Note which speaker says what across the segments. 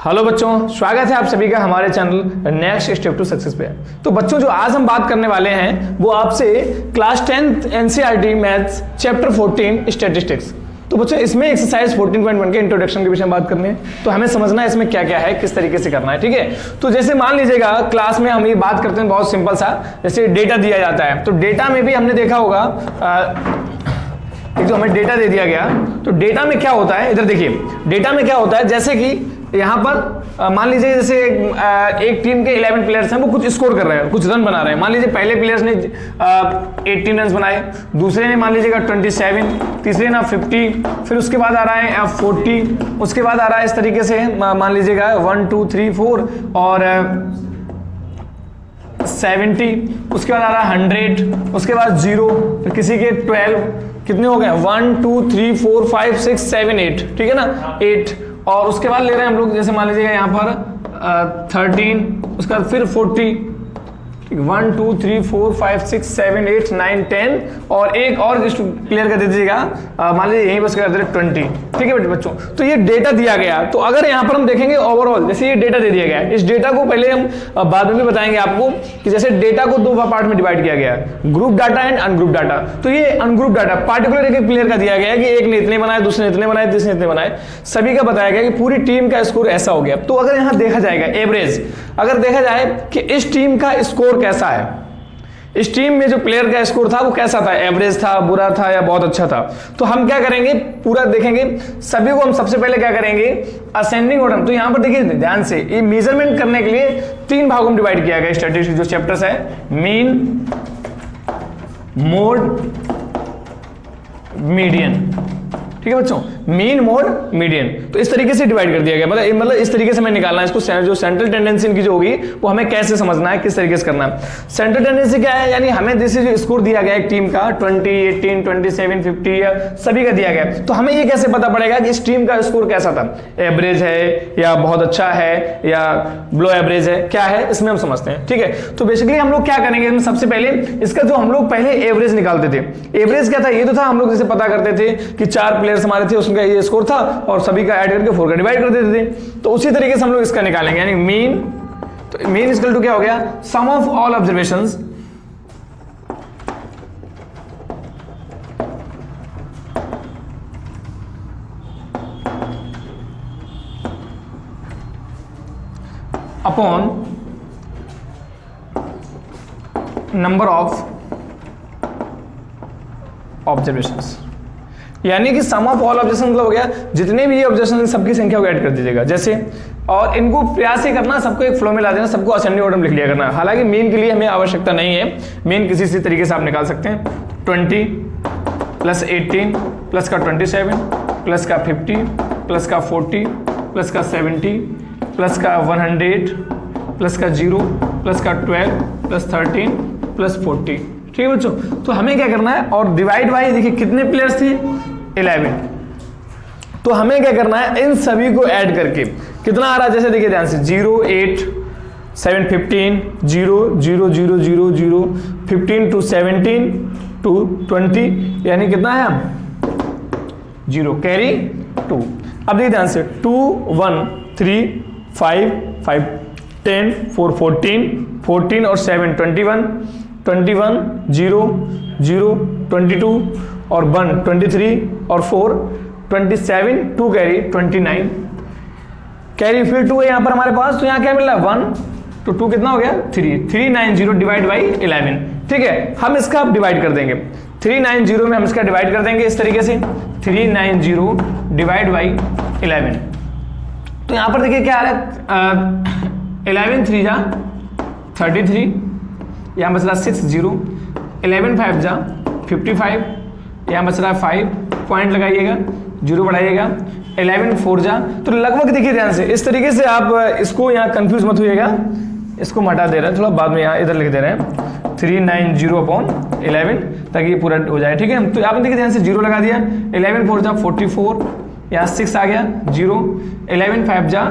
Speaker 1: Hello बच्चों, स्वागत है आप सभी का हमारे channel next step to success पे। तो बच्चों, जो आज हम बात करने वाले हैं वो आपसे class 10th NCERT maths chapter 14 statistics. तो बच्चों, इसमें एक्सरसाइज 14.1 के इंट्रोडक्शन के विषय में बात करनी है। तो हमें समझना है इसमें क्या क्या है, किस तरीके से करना है, ठीक है। तो जैसे मान लीजिएगा क्लास में हम ये बात करते हैं बहुत सिंपल सा, जैसे डेटा दिया जाता है। तो डेटा में भी हमने देखा होगा जो हमें डेटा दे दिया गया, तो डेटा में क्या होता है, इधर देखिए डेटा में क्या होता है। जैसे कि यहाँ पर मान लीजिए जैसे एक टीम के 11 प्लेयर्स हैं, वो कुछ स्कोर कर रहे हैं, कुछ रन बना रहे हैं। मान लीजिए पहले प्लेयर्स ने 18 रन बनाए, दूसरे ने मान लीजिएगा 27, तीसरे ने 50, फिर उसके बाद आ रहा है 40, उसके बाद आ रहा है इस तरीके से मान लीजिएगा 1 2 3 4 और 70, उसके बाद आ रहा है 100, उसके बाद 0, फिर किसी के 12, कितने हो गए 1 2 3 4 5 6 7 8, ठीक है ना 8। और उसके बाद ले रहे हैं हम लोग, जैसे मान लीजिएगा यहाँ पर 13, उसके बाद फिर 40, 1 2 3 4 5 6 7 8 9 10 और एक और क्लियर कर दीजिएगा, मान लीजिए यहीं बस कर दे 20, ठीक है बच्चों। तो ये डेटा दिया गया। तो अगर यहाँ पर हम देखेंगे ओवरऑल, जैसे ये डेटा दे दिया गया है, इस डेटा को पहले हम बाद में भी बताएंगे आपको कि जैसे डेटा को दो पार्ट में डिवाइड किया गया है, group data and ungroup data. तो ये अनग्रुप डाटा पार्टिकुलर एक प्लेयर का दिया गया है कि एक ने इतने बनाए, दूसरे ने इतने बनाए, तीसरे ने इतने बनाए, सभी का बताया गया कि पूरी टीम का स्कोर ऐसा हो गया। तो अगर यहाँ देखा जाएगा एवरेज, अगर देखा जाए कि इस टीम का स्कोर कैसा है, इस टीम में जो प्लेयर का स्कोर था वो कैसा था, एवरेज था, बुरा था या बहुत अच्छा था, तो हम क्या करेंगे पूरा देखेंगे सभी को। हम सबसे पहले क्या करेंगे असेंडिंग ऑर्डर। तो यहां पर देखिए ध्यान से, ये मेजरमेंट करने के लिए 3 भागों में डिवाइड किया गया स्टैटिस्टिक्स जो चैप्टर्स है, मीन, मोड, मीडियन, ठीक है बच्चों, मीन, मोड, मीडियन। तो इस तरीके से डिवाइड कर दिया गया, मतलब इस तरीके से हमें निकालना है इसको। जो सेंट्रल टेंडेंसी इनकी जो होगी वो हमें कैसे समझना है, किस तरीके से करना है। सेंट्रल टेंडेंसी क्या है, यानी हमें जैसे जो स्कोर दिया गया एक टीम का 20, 18, 27, 50 या सभी का दिया गया, तो हमें ये कैसे पता पड़ेगा कि इस टीम का स्कोर कैसा था, एवरेज है या बहुत अच्छा है या बिलो एवरेज है, क्या है, इसमें हम समझते हैं, ठीक है। तो बेसिकली हम लोग क्या करेंगे, सबसे पहले इसका जो हम लोग पहले एवरेज निकालते थे। एवरेज क्या था, ये तो था हम लोग जैसे पता करते थे कि 4 प्लेयर्स हमारे थे, उसका ये स्कोर था और सभी का ऐड करके 4 का डिवाइड कर देते थे। तो उसी तरीके से हम लोग इसका निकालेंगे, यानी मीन। तो मीन इक्वल टू क्या हो गया, sum of all observations upon number of observations. यानी कि सम ऑफ ऑल ऑब्जर्वेशन मतलब हो गया जितने भी ये ऑब्जर्वेशन सबकी संख्या को ऐड कर दीजिएगा जैसे, और इनको प्रयास ही करना सबको एक फ्लो में ला देना, सबको असेंडिंग ऑर्डर में लिख लिया करना। हालांकि मीन के लिए हमें आवश्यकता नहीं है, मीन किसी तरीके से आप निकाल सकते हैं। 20 प्लस 18 प्लस का 27 प्लस का 50 प्लस का 40 प्लस का 70 प्लस का 100 प्लस का 0 प्लस का 12 प्लस 13 प्लस 40, ठीक है बच्चों। तो हमें क्या करना है, और डिवाइड बाय देखिए कितने प्लेयर्स थे 11, तो हमें क्या करना है इन सभी को ऐड करके कितना आ रहा है, जैसे देखिए ध्यान से 0 8 7 15 0 0 0 0 0 15 to 17 to 20, यानी कितना है 0 कैरी 2। अब देखिए ध्यान से 2 1 3 5 5 10 4 14 14 और 7 21 21 0 0 22 और 1 23 और 4 27 2 कैरी 29 कैरी, फिर 2 है यहाँ पर हमारे पास, तो यहाँ क्या मिल रहा है 1, तो 2 कितना हो गया 3 390 डिवाइड बाई 11, ठीक है। हम इसका डिवाइड कर देंगे 390 में, हम इसका डिवाइड कर देंगे इस तरीके से 390 डिवाइड बाई 11। तो यहाँ पर देखिए क्या आ रहा है 11 3 जा 33, यहाँ बच रहा 6 0, 11 5 जा 55, यहाँ बच रहा है 5, पॉइंट लगाइएगा 0 बढ़ाइएगा, 11 4 जा, तो लगभग देखिए ध्यान से इस तरीके से आप इसको यहाँ कंफ्यूज मत होइएगा, इसको हटा दे रहे हैं थोड़ा बाद में, यहाँ इधर लिख दे रहे हैं 390 अपॉन 11 ताकि ये पूरा हो जाए, ठीक है। तो आपने देखिए ध्यान से 0 लगा दिया, 11 4 जा 44, यहाँ 6 आ गया 0, 11 5 जा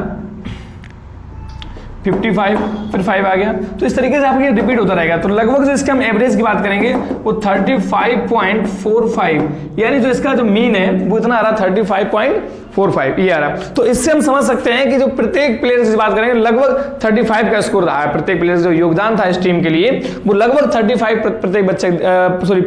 Speaker 1: 55, फिर 5 आ गया। तो इस तरीके से आपको ये रिपीट होता रहेगा। तो लगभग जो इसके हम एवरेज की बात करेंगे वो 35.45, यानी जो इसका जो मीन है वो इतना आ रहा 35.45 4 5 ये आ रहा है। तो इससे हम समझ सकते हैं कि जो प्रत्येक प्लेयर की बात करेंगे लगभग 35 का स्कोर रहा है। प्रत्येक प्लेयर जो योगदान था इस टीम के लिए वो लगभग 35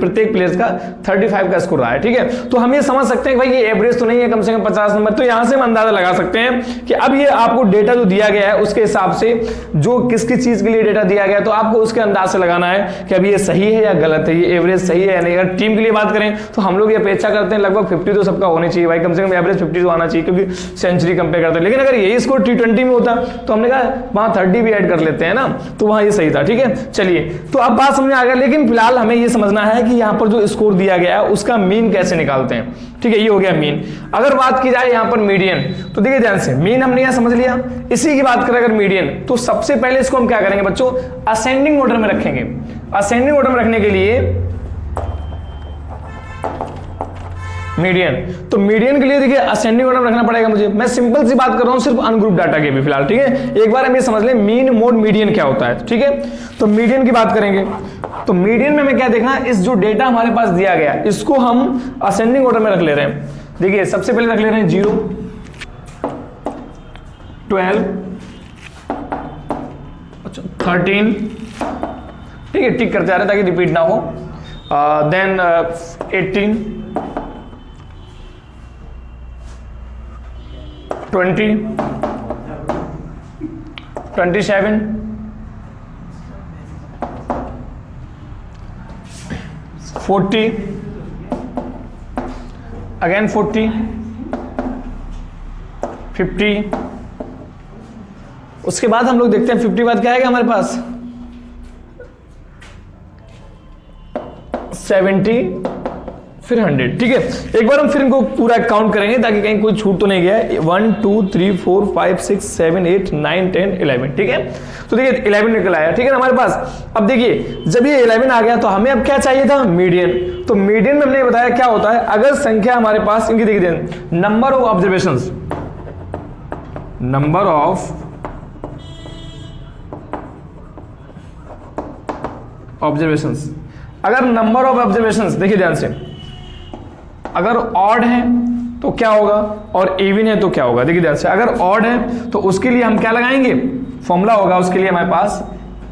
Speaker 1: प्रत्येक प्लेयर का 35 का स्कोर रहा है। ठीक है, तो हम ये समझ सकते हैं कि भाई ये एवरेज तो नहीं है, कम से कम 50 नंबर। तो यहां से हम अंदाजा लगा सकते हैं कि अब ये आपको डेटा जो दिया गया है उसके हिसाब से जो किस किस चीज के लिए डेटा दिया गया है तो आपको उसके अंदाज से लगाना है कि अभी ये सही है या गलत है, ये एवरेज सही है या नहीं। अगर टीम के लिए बात करें तो हम लोग ये अपेक्षा करते हैं लगभग 50 तो सबका होनी चाहिए भाई, कम से कम एवरेज 50 तो आना चाहिए क्योंकि सेंचुरी कंपेयर करते हैं। लेकिन अगर यही स्कोर T20 में होता तो हमने कहा वहां 30 भी ऐड कर लेते हैं ना, तो वहां ये सही था। ठीक है, चलिए तो अब बात समझ में आ गया। लेकिन फिलहाल हमें ये समझना है कि यहाँ पर जो स्कोर दिया गया है उसका मीन कैसे निकालते हैं। ठीक है, ये हो गया मीन। अगर बात की जाए यहाँ पर मीडियन, तो देखिए ध्यान से, मीन हमने यहाँ समझ लिया। इसी की बात करें अगर मीडियन, तो सबसे पहले इसको हम क्या करेंगे बच्चों, असेंडिंग ऑर्डर में रखेंगे। असेंडिंग ऑर्डर में रखने के लिए मीडियन, तो मीडियन के लिए देखिए असेंडिंग ऑर्डर में रखना पड़ेगा मुझे। मैं सिंपल सी बात कर रहा हूं सिर्फ अनग्रुप डाटा के भी फिलहाल। ठीक है, एक बार हम ये समझ लें मीन मोड मीडियन क्या होता है। ठीक है, तो मीडियन की बात करेंगे तो मीडियन में हमें क्या देखना, इस जो डेटा हमारे पास दिया गया इसको हम असेंडिंग ऑर्डर में रख ले रहे हैं। देखिए सबसे पहले रख ले रहे हैं 0 12 13, ठीक है, टिक करते जा रहे ताकि रिपीट ना हो। Then 18 20 27 40 again 40 50। उसके बाद हम लोग देखते हैं 50 बाद क्या आएगा हमारे पास 70 फिर 100। ठीक है, एक बार हम फिर इनको पूरा काउंट करेंगे ताकि कहीं कोई छूट तो नहीं गया है। 1 2 3 4 5 6 7 8 9 10 11। ठीक है, तो देखिए 11 निकल आया। ठीक है ना हमारे पास। अब देखिए जब ये 11 आ गया तो हमें अब क्या चाहिए था, मीडियन। तो मीडियन में हमने बताया क्या होता है, अगर संख्या हमारे पास इनकी देखिए number of observations, number of observations, अगर नंबर ऑफ ऑब्जर्वेशंस देखिए ध्यान से, अगर ऑड है तो क्या होगा और इवन है तो क्या होगा। देखिए ध्यान से, अगर ऑड है तो उसके लिए हम क्या लगाएंगे, फॉर्मूला होगा उसके लिए हमारे पास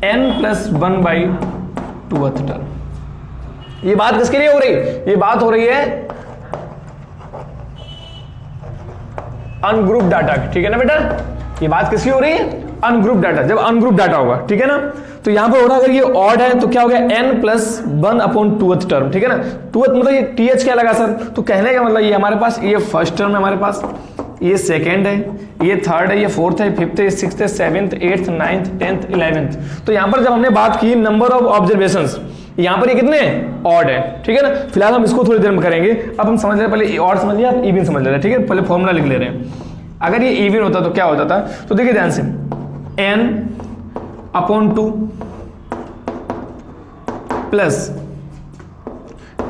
Speaker 1: n+1/2th टर्म। ये बात किसके लिए हो रही है, ये बात हो रही है अनग्रुप डाटा की। ठीक है ना बेटा, ये बात किसकी हो रही है, अनग्रुप डाटा। जब अनग्रुप डाटा होगा, ठीक है ना, तो यहां पर हो रहा है अगर ये ऑड है तो क्या हो गया n+1/2th टर्म। ठीक है ना, 2th मतलब ये th क्या लगा सर, तो कहने का मतलब ये हमारे पास ये फर्स्ट टर्म है, हमारे पास ये सेकेंड है, ये थर्ड है, ये फोर्थ है, फिफ्थ है, सिक्स्थ है, seventh, 8th 9th 10th 11th। तो यहां पर जब हमने बात की नंबर ऑफ ऑब्जर्वेशंस, यहां पर ये कितने ऑड है। ठीक है ना, फिलहाल हम इसको थोड़ी देर में करेंगे। अब हम समझ रहे हैं, पहले ऑड समझ लिया, अब इवन समझ ले रहे हैं। ठीक है, पहले फॉर्मूला लिख ले रहे हैं। अगर ये इवन होता तो क्या होता था, तो देखिए ध्यान से n/2 plus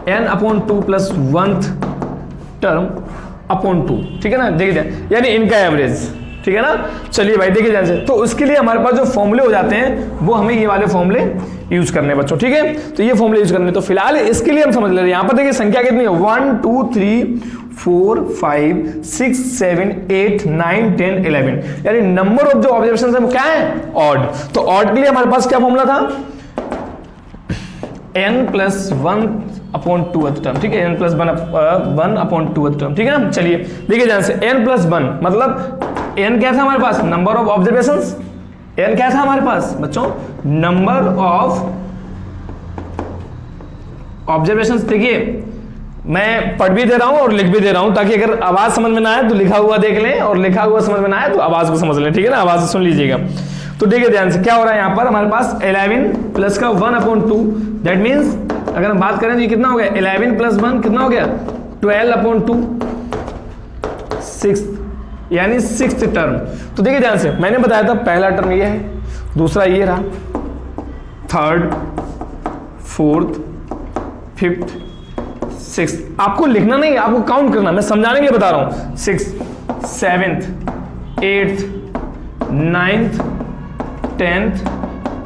Speaker 1: n/2 plus 1th term upon 2। ठीक है ना, देखिए यानी इनका एवरेज। ठीक है ना, चलिए भाई देखिए ध्यान से, तो उसके लिए हमारे पास जो फॉर्मूले हो जाते हैं वो हमें ये वाले फॉर्मूले यूज करने हैं बच्चों। ठीक है, तो ये फॉर्मूले यूज करने, तो फिलहाल इसके लिए हम समझ ले रहे हैं। यहां पर देखिए संख्या कितनी है, 1 2 3 4 5 6 7 8 9 10 11, यानी नंबर ऑफ जो ऑब्जर्वेशन है वो क्या है, ऑड। तो ऑड के लिए हमारे पास क्या फॉर्मूला था, n+1/2th टर्म। ठीक है, n+1/2th टर्म। ठीक है ना, चलिए देखिए ध्यान से, n+1 मतलब n क्या था हमारे पास, नंबर ऑफ ऑब्जर्वेशंस। n क्या था हमारे पास बच्चों, नंबर ऑफ ऑब्जर्वेशंस। देखिए मैं पढ़ भी दे रहा हूं और लिख भी दे रहा हूं ताकि अगर आवाज समझ में ना आए तो लिखा हुआ देख लें और लिखा हुआ समझ में ना आए तो आवाज को समझ लें। ठीक है ना, आवाज सुन लीजिएगा। तो देखिए ध्यान से क्या हो रहा है, यहां पर हमारे पास 11 प्लस का 1/2, दैट मीन्स अगर हम बात करें तो ये कितना हो गया, 11 + 1 कितना हो गया, 12/2, 6th यानी 6th टर्म। तो देखिए ध्यान से, मैंने बताया था पहला टर्म ये है, दूसरा ये रहा, थर्ड, फोर्थ, फिफ्थ, 6th। आपको लिखना नहीं, आपको काउंट करना, मैं समझाने के लिए बता रहा हूं। 6th 7th 8th 9th 10th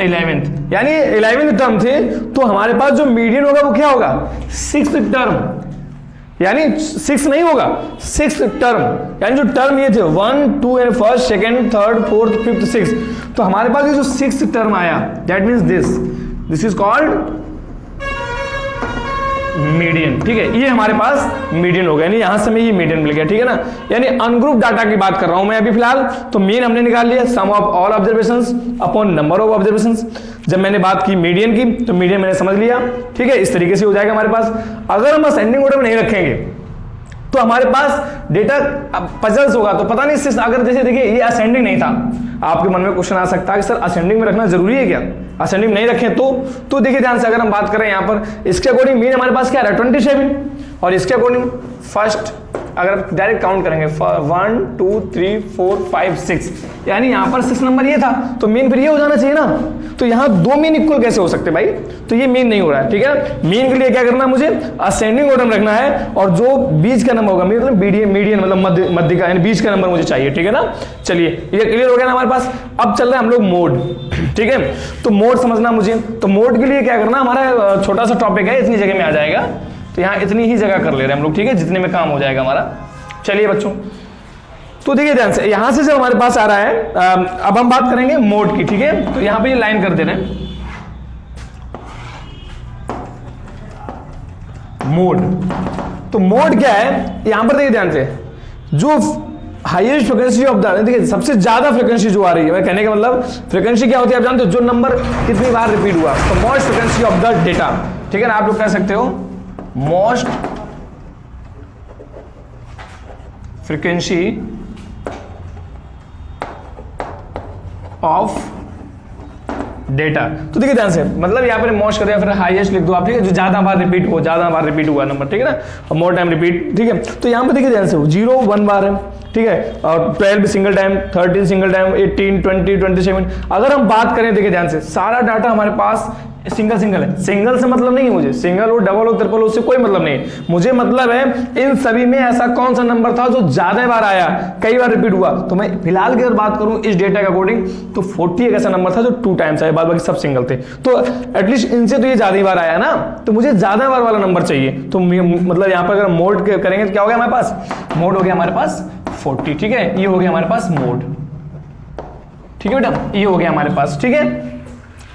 Speaker 1: 11th, यानी 11th टर्म थे, तो हमारे पास जो मीडियन होगा वो क्या होगा, 6th टर्म। यानी 6 नहीं होगा, 6 टर्म, यानी जो टर्म ये थे 1 2 and first second third fourth fifth 6, तो हमारे पास ये जो 6 टर्म आया that means this is called median. ठीक है, ये हमारे पास मीडियन हो गया, यानी यहां से हमें ये मीडियन मिल गया। ठीक है ना, यानी अनग्रुप डाटा की बात कर रहा हूं मैं अभी फिलहाल। तो मीन हमने निकाल लिया, sum of all observations upon number of observations. जब मैंने बात की मीडियन की तो मीडियन मैंने समझ लिया। ठीक है, इस तरीके से हो जाएगा हमारे पास। अगर हम असेंडिंग ऑर्डर में नहीं रखेंगे तो हमारे पास डेटा पजल्स होगा, तो पता नहीं अगर जैसे देखिए ये असेंडिंग नहीं था, आपके मन में क्वेश्चन आ सकता है कि सर असेंडिंग में रखना जरूरी है क्या, असेंडिंग नहीं रखें तो देखिए ध्यान से, अगर हम बात करें यहाँ पर इसके अकॉर्डिंग मीन हमारे पास क्या है 27, और इसके अकॉर्डिंग फर्स्ट अगर डायरेक्ट काउंट करेंगे 1 2 3 4 5 6, यानी यहां पर 6 नंबर ये था, तो मीन फिर ये हो जाना चाहिए ना। तो यहां दो मीन इक्वल कैसे हो सकते भाई, तो ये मीन नहीं हो रहा है। ठीक है, मीन के लिए क्या करना है, मुझे असेंडिंग ऑर्डर में रखना है, और जो बीच का नंबर होगा मतलब मीडियन मतलब मध्य का, यानी बीच का नंबर मुझे चाहिए। ठीक है ना, चलिए ये क्लियर हो गया ना हमारे पास। अब चल रहे हैं हम लोग मोड। ठीक है, तो मोड समझना मुझे, तो मोड के लिए क्या करना, हमारा छोटा सा टॉपिक है, इतनी जगह में आ जाएगा, तो यहाँ इतनी ही जगह कर ले रहे हैं हम लोग। ठीक है, जितने में काम हो जाएगा हमारा। चलिए बच्चों, तो देखिए ध्यान से, यहां से जब हमारे पास आ रहा है, अब हम बात करेंगे मोड की। ठीक है, तो यहां पे ये लाइन कर दे रहे हैं मोड। तो मोड क्या है, यहां पर देखिए ध्यान से, जो हाईएस्ट फ्रिक्वेंसी ऑफ द, देखिए सबसे ज्यादा फ्रिक्वेंसी जो आ रही है, मैं कहने का मतलब फ्रिक्वेंसी क्या होती है आप जानते हो, जो नंबर कितनी बार रिपीट हुआ, तो most frequency of the data. ठीक है ना, आप लोग कह सकते हो मोस्ट फ्रीक्वेंसी ऑफ डेटा। तो देखिए ध्यान से, मतलब यहाँ पर मोस्ट कर दिया, फिर हाईएस्ट लिख दो आप। ठीक है, जो ज्यादा बार रिपीट हो, ज्यादा बार रिपीट हुआ नंबर। ठीक है ना, और मोर टाइम रिपीट। ठीक है, तो यहाँ पे देखिए ध्यान से 0 1 बार है। ठीक है, और 12 सिंगल टाइम, 13 सिंगल टाइम, 18 20 27। अगर हम बात करें, देखिए ध्यान से, सारा डाटा हमारे पास सिंगल है। सिंगल से मतलब नहीं है मुझे, सिंगल हो डबल हो ट्रिपल हो उससे कोई मतलब नहीं, मुझे मतलब है इन सभी में ऐसा कौन सा नंबर था जो ज्यादा बार आया, कई बार रिपीट हुआ। तो मैं फिलहाल की अगर बात करूं इस डेटा के अकॉर्डिंग, तो 40 एक ऐसा नंबर था जो 2 टाइम्स आया, बाद बाकी सब सिंगल थे। तो एटलीस्ट इनसे तो ये ज्यादा बार आया ना, तो मुझे ज्यादा बार वाला नंबर चाहिए। तो मतलब यहाँ पर अगर मोड करेंगे तो क्या हो गया हमारे पास, मोड हो गया हमारे पास 40। ठीक है, ये हो गया हमारे पास मोड। ठीक है बेटा, ये हो गया हमारे पास। ठीक है,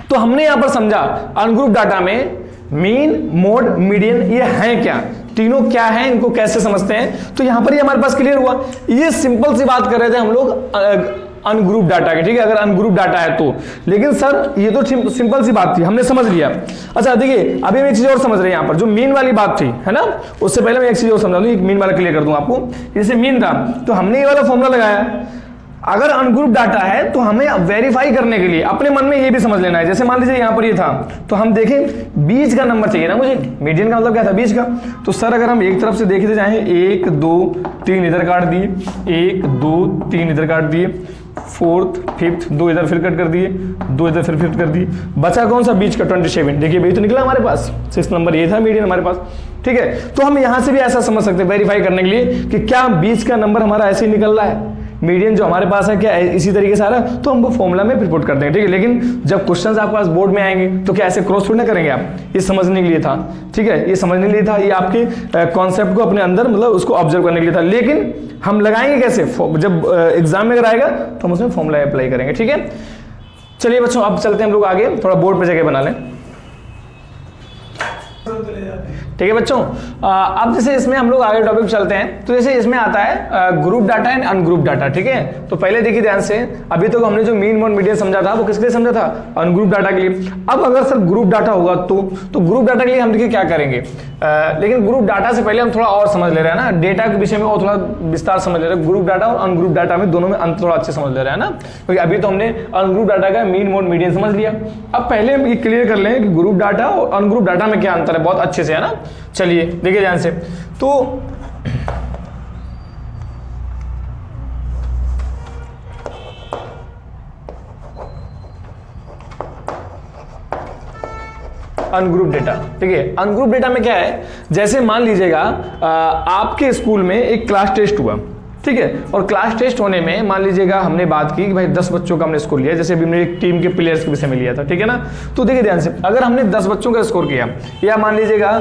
Speaker 1: तो हमने यहां पर समझा अनग्रुप डाटा में मीन मोड मीडियन ये हैं क्या, तीनों क्या हैं, इनको कैसे समझते हैं। तो यहां पर ये हमारे पास क्लियर हुआ। ये सिंपल सी बात कर रहे थे हम लोग अनग्रुप डाटा के। ठीक है, अगर अनग्रुप डाटा है तो, लेकिन सर ये तो सिंपल सी बात थी, हमने समझ लिया। अच्छा देखिए, अभी हम एक चीज और समझ रहे हैं यहां पर, जो मीन वाली बात थी है ना, उससे पहले मैं एक चीज और समझा दूं, मीन वाला क्लियर कर दूं आपको। जैसे मीन था, तो हमने ये वाला फॉर्मूला लगाया, अगर अनग्रुप डाटा है तो हमें वेरीफाई करने के लिए अपने मन में ये भी समझ लेना है। जैसे मान लीजिए यहां पर ये था, तो हम देखें बीच का नंबर चाहिए ना मुझे, मीडियन का मतलब क्या था, बीच का। तो सर अगर हम एक तरफ से देखते जाएं, 1 2 3 इधर काट दिए, 1 2 3 इधर काट दिए, 4th 5th 2 इधर फिर कट कर दिए, 2 इधर फिर 5th कर दिए, बचा कौन सा बीच का 27। देखिए भाई तो निकला हमारे पास 6 नंबर, ये था मीडियन हमारे पास। ठीक है, तो हम यहां से भी ऐसा समझ सकते हैं वेरीफाई करने के लिए कि क्या बीच का नंबर हमारा ऐसे ही निकल रहा है, मीडियन जो हमारे पास है क्या इसी तरीके से आ रहा है, तो हम वो फॉर्मूला में रिपोर्ट कर देंगे। ठीक है, लेकिन जब क्वेश्चंस आपके पास बोर्ड में आएंगे तो क्या ऐसे क्रॉस थोड़ी ना करेंगे आप, ये समझने के लिए था। ठीक है, ये समझने के लिए था, ये आपके कॉन्सेप्ट को अपने अंदर मतलब उसको ऑब्जर्व करने के लिए था। लेकिन हम लगाएंगे कैसे, जब एग्जाम में अगर आएगा तो हम उसमें फॉर्मूला अप्लाई करेंगे। ठीक है, चलिए बच्चों अब चलते हैं हम लोग आगे, थोड़ा बोर्ड पर जगह बना लें। ठीक है बच्चों, अब जैसे इसमें हम लोग आगे टॉपिक चलते हैं, तो जैसे इसमें आता है group data and ungroup data. ठीक है, तो पहले देखिए ध्यान से, अभी तो हमने जो मीन मोड मीडियन समझा था वो किसके लिए समझा था, अनग्रुप डाटा के लिए। अब अगर सर ग्रुप डाटा होगा तो ग्रुप डाटा के लिए हम देखिए क्या करेंगे, लेकिन ग्रुप डाटा से पहले हम थोड़ा और समझ ले रहे हैं ना, डेटा के विषय में और थोड़ा विस्तार समझ ले रहे हैं। ग्रुप डाटा और अनग्रुप डाटा में दोनों में अंतर थोड़ा अच्छे समझ ले रहे हैं ना, क्योंकि अभी तो हमने अनग्रुप डाटा का मीन मोड मीडियन समझ लिया। अब पहले हम ये क्लियर कर लें कि ग्रुप डाटा और अनग्रुप डाटा में क्या अंतर है, बहुत अच्छे से है ना। चलिए देखिए ध्यान से, तो अनग्रुप डेटा। ठीक है, अनग्रुप डेटा में क्या है, जैसे मान लीजिएगा आपके स्कूल में एक क्लास टेस्ट हुआ। ठीक है। और क्लास टेस्ट होने में मान लीजिएगा हमने बात की कि भाई 10 बच्चों का हमने स्कोर लिया, जैसे अभी हमने एक टीम के प्लेयर्स के विषय में लिया था, ठीक है ना। तो देखिए ध्यान से, अगर हमने 10 बच्चों का स्कोर किया, या मान लीजिएगा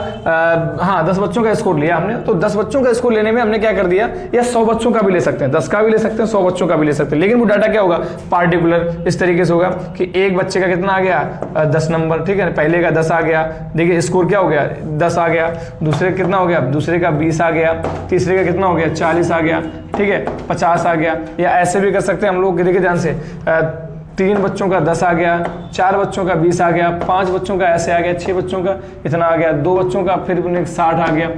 Speaker 1: 10 बच्चों का स्कोर लिया हमने, तो 10 बच्चों का स्कोर लेने में हमने क्या कर दिया, या 100 बच्चों का भी ले सकते हैं, 10 का भी ले सकते हैं, 100 बच्चों का भी ले सकते हैं, लेकिन वो डाटा क्या होगा, पार्टिकुलर इस तरीके से होगा कि एक बच्चे का कितना आ गया, 10 नंबर, ठीक है, पहले का 10 आ गया, देखिए स्कोर क्या हो गया, 10 आ गया, दूसरे का कितना हो गया, दूसरे का 20 आ गया, तीसरे का कितना हो गया, 40 आ गया, ठीक है, 50 आ गया। या ऐसे भी कर सकते हैं हम लोग, देखिए ध्यान से, 3 बच्चों का 10 आ गया, 4 बच्चों का 20 आ गया, 5 बच्चों का ऐसे आ गया, 6 बच्चों का इतना आ गया, 2 बच्चों का फिर 60 आ गया।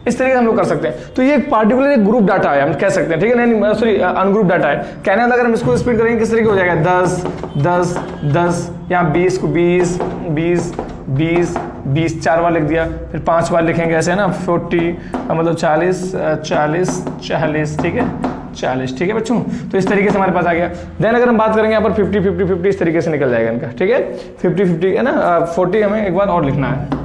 Speaker 1: इस तरीके से हम लोग कर सकते हैं। तो ये एक पार्टिकुलर एक ग्रुप डाटा है, हम कह सकते हैं, ठीक है, नहीं सॉरी अनग्रुप डाटा है। कहने वाला अगर हम इसको स्प्लिट करेंगे किस तरीके हो जाएगा, 10 10 10, यहाँ 20 को 20 20 20 20 4 बार लिख दिया, फिर 5 बार लिखेंगे ऐसे है ना, 40 मतलब 40 40 40, ठीक है, 40, ठीक है बच्चों। तो इस तरीके से हमारे पास आ गया। देन अगर हम बात करेंगे यहाँ पर 50 50 50, इस तरीके से निकल जाएगा इनका, ठीक है, 50 50 है ना, 40 हमें एक बार और लिखना है,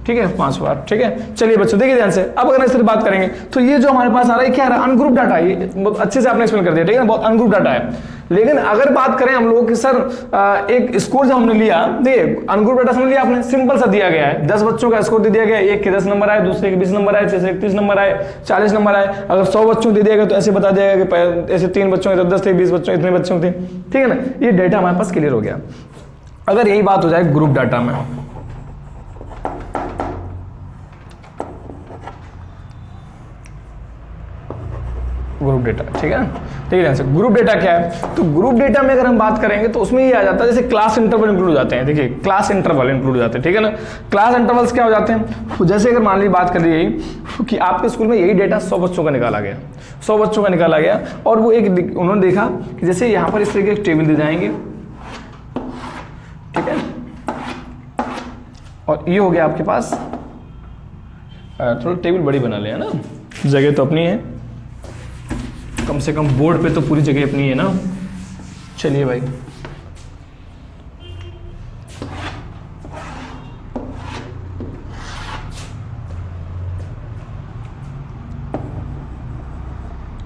Speaker 1: ठीक है, 5 बार, ठीक है। चलिए बच्चों देखिए ध्यान से, अब अगर इस तरह बात करेंगे तो ये जो हमारे पास आ रहा है क्या आ रहा है, अनग्रुप डाटा है। ये बहुत अच्छे से आपने एक्सप्लेन कर दिया, ठीक है, बहुत अनग्रुप डाटा है। लेकिन अगर बात करें हम लोग कि सर एक स्कोर जो हमने लिया, देखिए अनग्रुप डाटा समझ लिया आपने, सिंपल सा दिया गया है, 10 बच्चों का स्कोर दे दिया गया, एक के 10 नंबर आए, दूसरे के 20 नंबर आए, तीसरे के 30 नंबर आए, 40 नंबर आए। अगर 100 बच्चों दे दिया गया तो ऐसे बता दिया गया कि ऐसे 3 बच्चों के 10 थे, 20 बच्चों इतने बच्चों थे, ठीक है ना। ये डेटा हमारे पास क्लियर हो गया। अगर यही बात हो जाए ग्रुप डाटा में, ग्रुप डेटा, ठीक है ना, ठीक है। ग्रुप डेटा क्या है, तो ग्रुप डेटा में अगर हम बात करेंगे तो उसमें ये आ जाता है, जैसे क्लास इंटरवल इंक्लूड हो जाते हैं, देखिए क्लास इंटरवल इंक्लूड हो जाते हैं, ठीक है ना। क्लास इंटरवल्स क्या हो जाते हैं, जैसे अगर मान ली बात कर रही है कि आपके स्कूल में यही डेटा 100 बच्चों का निकाला गया, 100 बच्चों का निकाला गया, और वो एक उन्होंने देखा कि जैसे यहाँ पर इस तरीके के टेबल दे जाएंगे, ठीक है, और ये हो गया आपके पास, थोड़ा टेबल बड़ी बना ले, है ना, जगह तो अपनी है, कम से कम बोर्ड पे तो पूरी जगह अपनी है ना। चलिए भाई,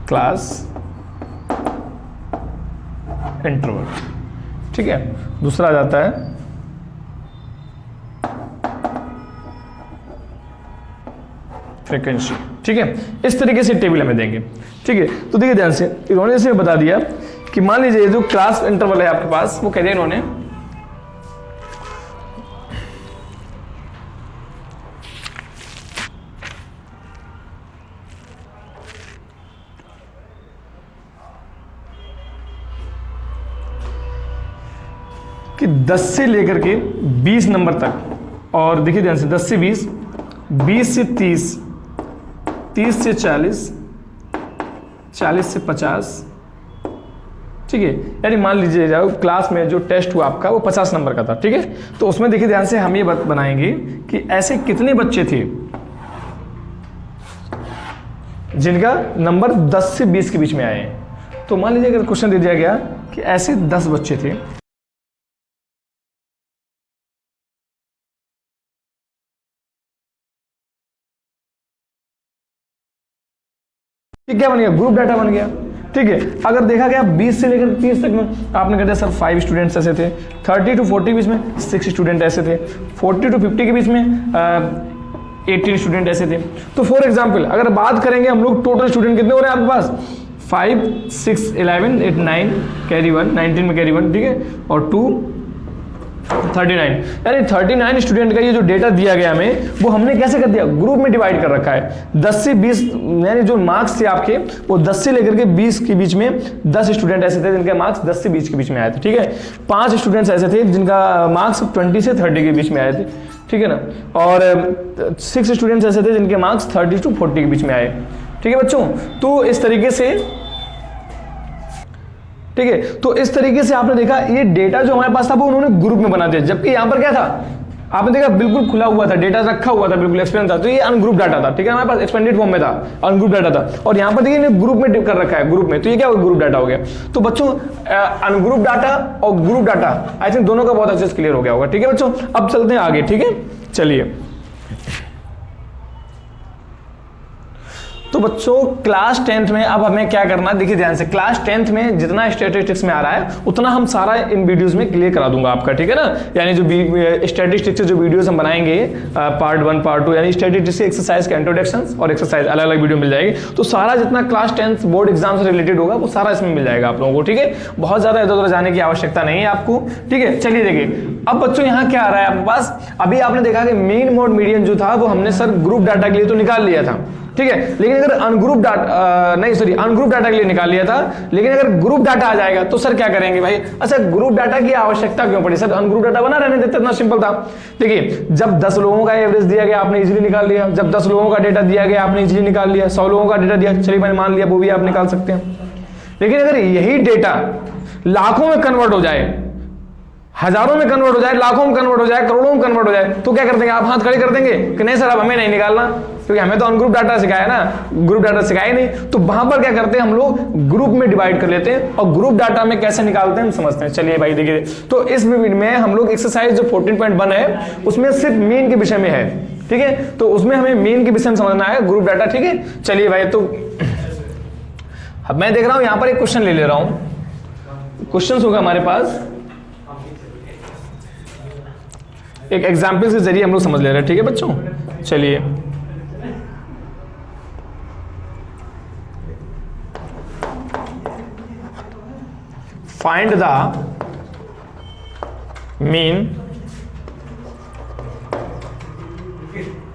Speaker 1: क्लास इंटरवल, ठीक है। दूसरा आ जाता है फ्रीक्वेंसी, ठीक है। इस तरीके से टेबल हमें देंगे, ठीक है। तो देखिए ध्यान से, इन्होंने जैसे बता दिया कि मान लीजिए जो क्लास इंटरवल है आपके पास, वो कह दिया इन्होंने कि 10 से लेकर के 20 नंबर तक, और देखिए ध्यान से 10 से 20, 20 से 30, 30 से 40, 40 से 50, ठीक है। यानी मान लीजिए जाओ क्लास में जो टेस्ट हुआ आपका वो 50 नंबर का था, ठीक है। तो उसमें देखिए ध्यान से हम ये बनाएंगे कि ऐसे कितने बच्चे थे जिनका नंबर 10 से 20 के बीच में आए। तो मान लीजिए अगर क्वेश्चन दे दिया गया कि ऐसे 10 बच्चे थे, क्या बन गया, ग्रुप डाटा बन गया, ठीक है। अगर देखा गया 20 से लेकर 30 तक में, आपने कहते सर 5 स्टूडेंट्स ऐसे थे, 30 to 40 के बीच में 6 स्टूडेंट ऐसे थे, 40 to 50 के बीच में 18 स्टूडेंट ऐसे थे। तो फॉर एग्जांपल अगर बात करेंगे हम लोग टोटल स्टूडेंट कितने हो रहे हैं आपके पास, 5 6 11 8 9 कैरी 1, 19 में कैरी 1, ठीक है, और 2 39, यानी 39 स्टूडेंट का ये जो डेटा दिया गया हमें, वो हमने कैसे कर दिया, ग्रुप में डिवाइड कर रखा है। 10 से 20 यानी जो मार्क्स थे आपके, वो 10 से लेकर के 20 के बीच में 10 स्टूडेंट ऐसे थे जिनके मार्क्स 10 से 20 के बीच में आए थे, ठीक है। 5 स्टूडेंट्स ऐसे थे जिनका मार्क्स 20 से 30 के बीच में आए थे, ठीक है ना, और 6 स्टूडेंट्स ऐसे थे जिनके मार्क्स 30 to 40 के बीच में आए, ठीक है बच्चों। तो इस तरीके से, ठीक है, तो इस तरीके से आपने देखा ये डेटा जो हमारे पास था वो उन्होंने ग्रुप में बना दिया, जबकि यहां पर क्या था, आपने देखा बिल्कुल खुला हुआ था, डेटा रखा हुआ था, बिल्कुल एक्सपेंड था। तो ये अनग्रुप डाटा था, ठीक है, हमारे पास एक्सपेंडेड फॉर्म में था, अनग्रुप डाटा था। और यहां पर देखिए ग्रुप में कर रखा है, ग्रुप में, तो ये क्या ग्रुप डाटा हो गया। तो बच्चों अनग्रुप डाटा और ग्रुप डाटा आई थिंक दोनों का बहुत अच्छे से क्लियर हो गया होगा, ठीक है बच्चों। अब चलते हैं आगे, ठीक है, चलिए। तो बच्चों क्लास 10th में अब हमें क्या करना है, देखिए ध्यान से, क्लास 10th में जितना स्टैटिस्टिक्स में आ रहा है उतना हम सारा इन वीडियोस में क्लियर करा दूंगा आपका, ठीक है ना। यानी जो स्टैटिस्टिक्स जो वीडियोस हम बनाएंगे पार्ट 1 पार्ट 2, यानी स्टैटिस्टिक्स एक्सरसाइज के इंट्रोडक्शन और एक्सरसाइज अलग अलग वीडियो मिल जाएगी। तो सारा जितना क्लास 10th बोर्ड एग्जाम से रिलेटेड होगा वो सारा इसमें मिल जाएगा आप लोगों को, ठीक है। बहुत ज्यादा इधर उधर जाने की आवश्यकता नहीं है आपको, ठीक है। चलिए देखिए अब बच्चों यहाँ क्या आ रहा है आपके पास, अभी आपने देखा कि मीन मोड मीडियन जो था वो हमने सर ग्रुप डाटा के लिए तो निकाल लिया था, ठीक है। लेकिन अगर अनग्रुप डाटा के लिए निकाल लिया था, लेकिन अगर ग्रुप डाटा आ जाएगा तो सर क्या करेंगे भाई, अच्छा ग्रुप डाटा की आवश्यकता क्यों पड़ी सर, अनग्रुप डाटा बना रहने देते, इतना सिंपल था। देखिए जब 10 लोगों का एवरेज दिया गया आपने इजीली निकाल लिया, जब 10 लोगों का डेटा दिया गया आपने इजीली निकाल लिया, 100 लोगों का डेटा दिया, चलिए मैंने मान लिया वो भी आप निकाल सकते हैं। लेकिन अगर यही डेटा लाखों में कन्वर्ट हो जाए, हजारों में कन्वर्ट हो जाए, लाखों में कन्वर्ट हो जाए, करोड़ों में कन्वर्ट हो जाए, तो क्या कर देंगे आप, हाथ खड़े कर देंगे कि नहीं सर अब हमें नहीं निकालना, क्योंकि हमें तो अनग्रुप डाटा सिखाया ना, ग्रुप डाटा सिखाया नहीं। तो वहां पर क्या करते हैं हम लोग, ग्रुप में डिवाइड कर लेते हैं और ग्रुप डाटा में कैसे निकालते हैं हम समझते हैं। चलिए भाई देखिए, तो इस में हम लोग एक्सरसाइज जो 14.1 है उसमें सिर्फ मीन के विषय में है, ठीक है। तो उसमें हमें मीन के विषय में समझना है, ग्रुप डाटा, ठीक है। चलिए भाई, तो अब मैं देख रहा हूं यहां पर एक क्वेश्चन ले रहा हूं, क्वेश्चन होगा हमारे पास, एक एग्जाम्पल के जरिए हम लोग समझ ले रहे हैं, ठीक है बच्चों। चलिए find the mean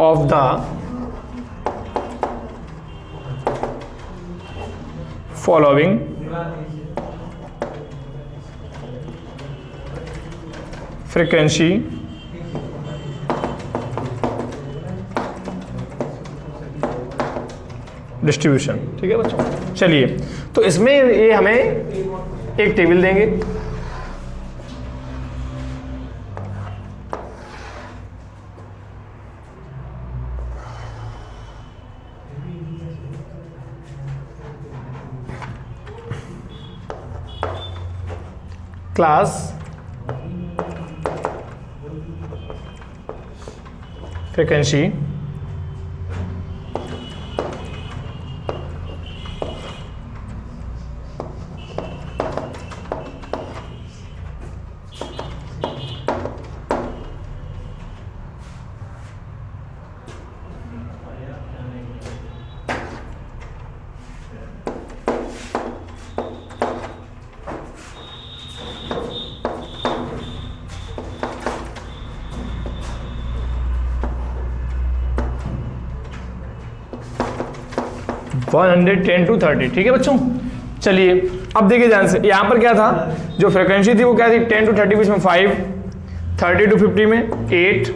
Speaker 1: of the following frequency distribution, ठीक है बच्चों। चलिए तो इसमें ये हमें एक टेबल देंगे, क्लास फ्रीक्वेंसी (110 to 30), ठीक है बच्चों। चलिए अब देखिए ध्यान से, यहां पर क्या था, जो फ्रीक्वेंसी थी वो क्या थी, 10 to 30 बीच में 5, 30 to 50 में 8,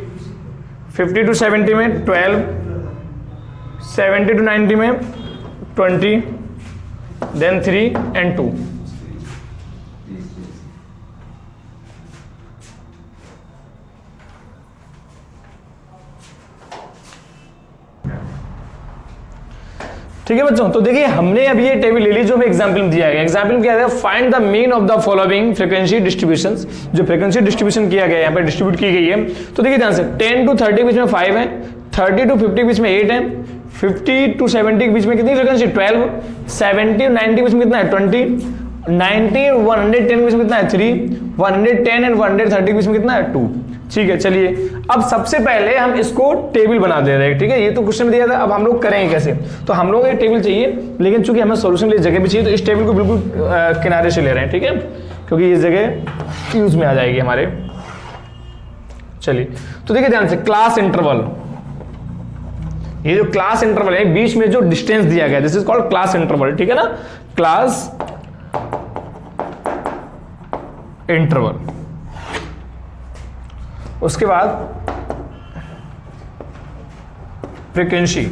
Speaker 1: 50 to 70 में 12, 70 to 90 में 20, then 3 and 2। ठीक है बच्चों, तो देखिए हमने अभी ये टेबल ले ली जो हमें एग्जांपल में दिया गया। एग्जांपल में क्या है, find the mean of the following frequency distributions, जो फ्रीक्वेंसी डिस्ट्रीब्यूशन किया गया है, यहाँ पे डिस्ट्रीब्यूट की गई है। तो देखिए ध्यान से, 10 to 30 बीच में 5 है, 30 to 50 बीच में 8 है, 50 to 70 बीच में कितनी फ्रीक्वेंसी 12, 70 to 90 बीच में कितना है 20, 90 110 बीच में कितना है 3, 110 एंड 130 बीच में कितना है 2। ठीक है, चलिए अब सबसे पहले हम इसको टेबल बना दे रहे हैं, ठीक है। ये तो क्वेश्चन दिया था, अब हम लोग करेंगे कैसे, तो हम लोग ये टेबल चाहिए, लेकिन चूंकि हमें सॉल्यूशन के लिए जगह भी चाहिए तो इस टेबल को बिल्कुल किनारे से ले रहे हैं, ठीक है, क्योंकि ये जगह यूज में आ जाएगी हमारे। चलिए तो देखिए ध्यान से, क्लास इंटरवल, ये जो क्लास इंटरवल है बीच में जो डिस्टेंस दिया गया, this is called class interval, ठीक है ना, क्लास इंटरवल। उसके बाद फ्रीक्वेंसी,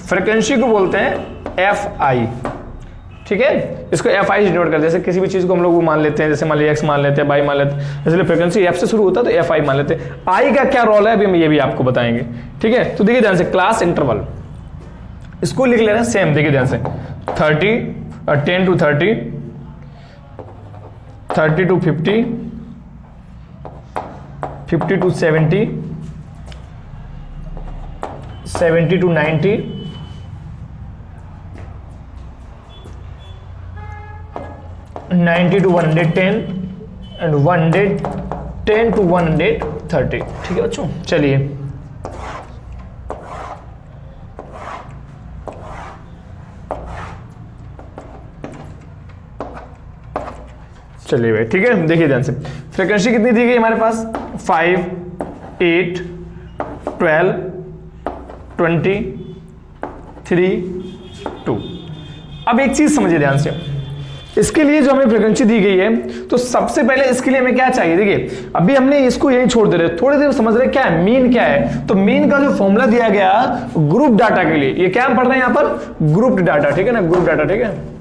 Speaker 1: फ्रीक्वेंसी को बोलते हैं एफ आई, ठीक है, इसको एफ आई से डिनोट करते हैं। जैसे किसी भी चीज को हम लोग वो मान लेते हैं, जैसे मान लिया एक्स मान लेते हैं, वाई मान लेते हैं, इसलिए फ्रीक्वेंसी एफ से शुरू होता है तो एफ आई मान लेते हैं। आई का क्या रोल है अभी हम ये भी आपको बताएंगे, ठीक है। तो देखिए ध्यान से, क्लास इंटरवल इसको लिख ले रहे हैं सेम, देखिए ध्यान से, 10 to 30, 30 to 50, 50 to 70, 70 to 90, 90 to 110 and 110 to 130। ठीक है बच्चों, चलिए चलिए भाई, ठीक है। देखिए ध्यान से, फ्रीक्वेंसी कितनी दी गई हमारे पास, 5, 8, 12, 20, 3, 2। अब एक चीज समझिए ध्यान से, इसके लिए जो हमें फ्रीक्वेंसी दी गई है, तो सबसे पहले इसके लिए हमें क्या चाहिए, देखिए अभी हमने इसको यही छोड़ दे रहे, थोड़ी देर समझ रहे क्या है मीन क्या है। तो मीन का जो फॉर्मूला दिया गया ग्रुप डाटा के लिए, ये क्या हम पढ़ रहे हैं यहां पर, ग्रुप डाटा, ठीक है ना, ग्रुप डाटा, ठीक है।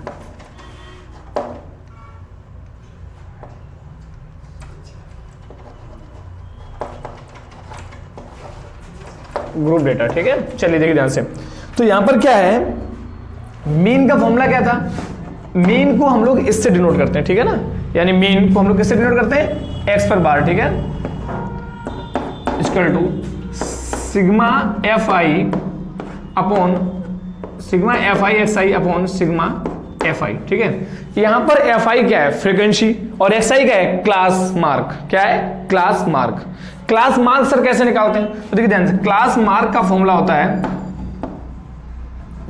Speaker 1: ग्रुप डेटा, ठीक है। चलिए देखिए ध्यान से, तो यहां पर क्या है, मीन का फॉर्मूला क्या था, मीन को हम लोग इससे डिनोट करते हैं, ठीक है ना, यानी मीन को हम लोग किससे डिनोट करते हैं, एक्स पर बार, ठीक है, equal to sigma F I upon sigma F I X I upon sigma F I, ठीक है। यहां पर एफ आई क्या है, फ्रीक्वेंसी, और एक्स आई क्या है, क्लास मार्क, क्या है, class mark. Class mark sir कैसे निकालते हैं, तो देखिए ध्यान से, क्लास मार्क का फॉर्मूला होता है,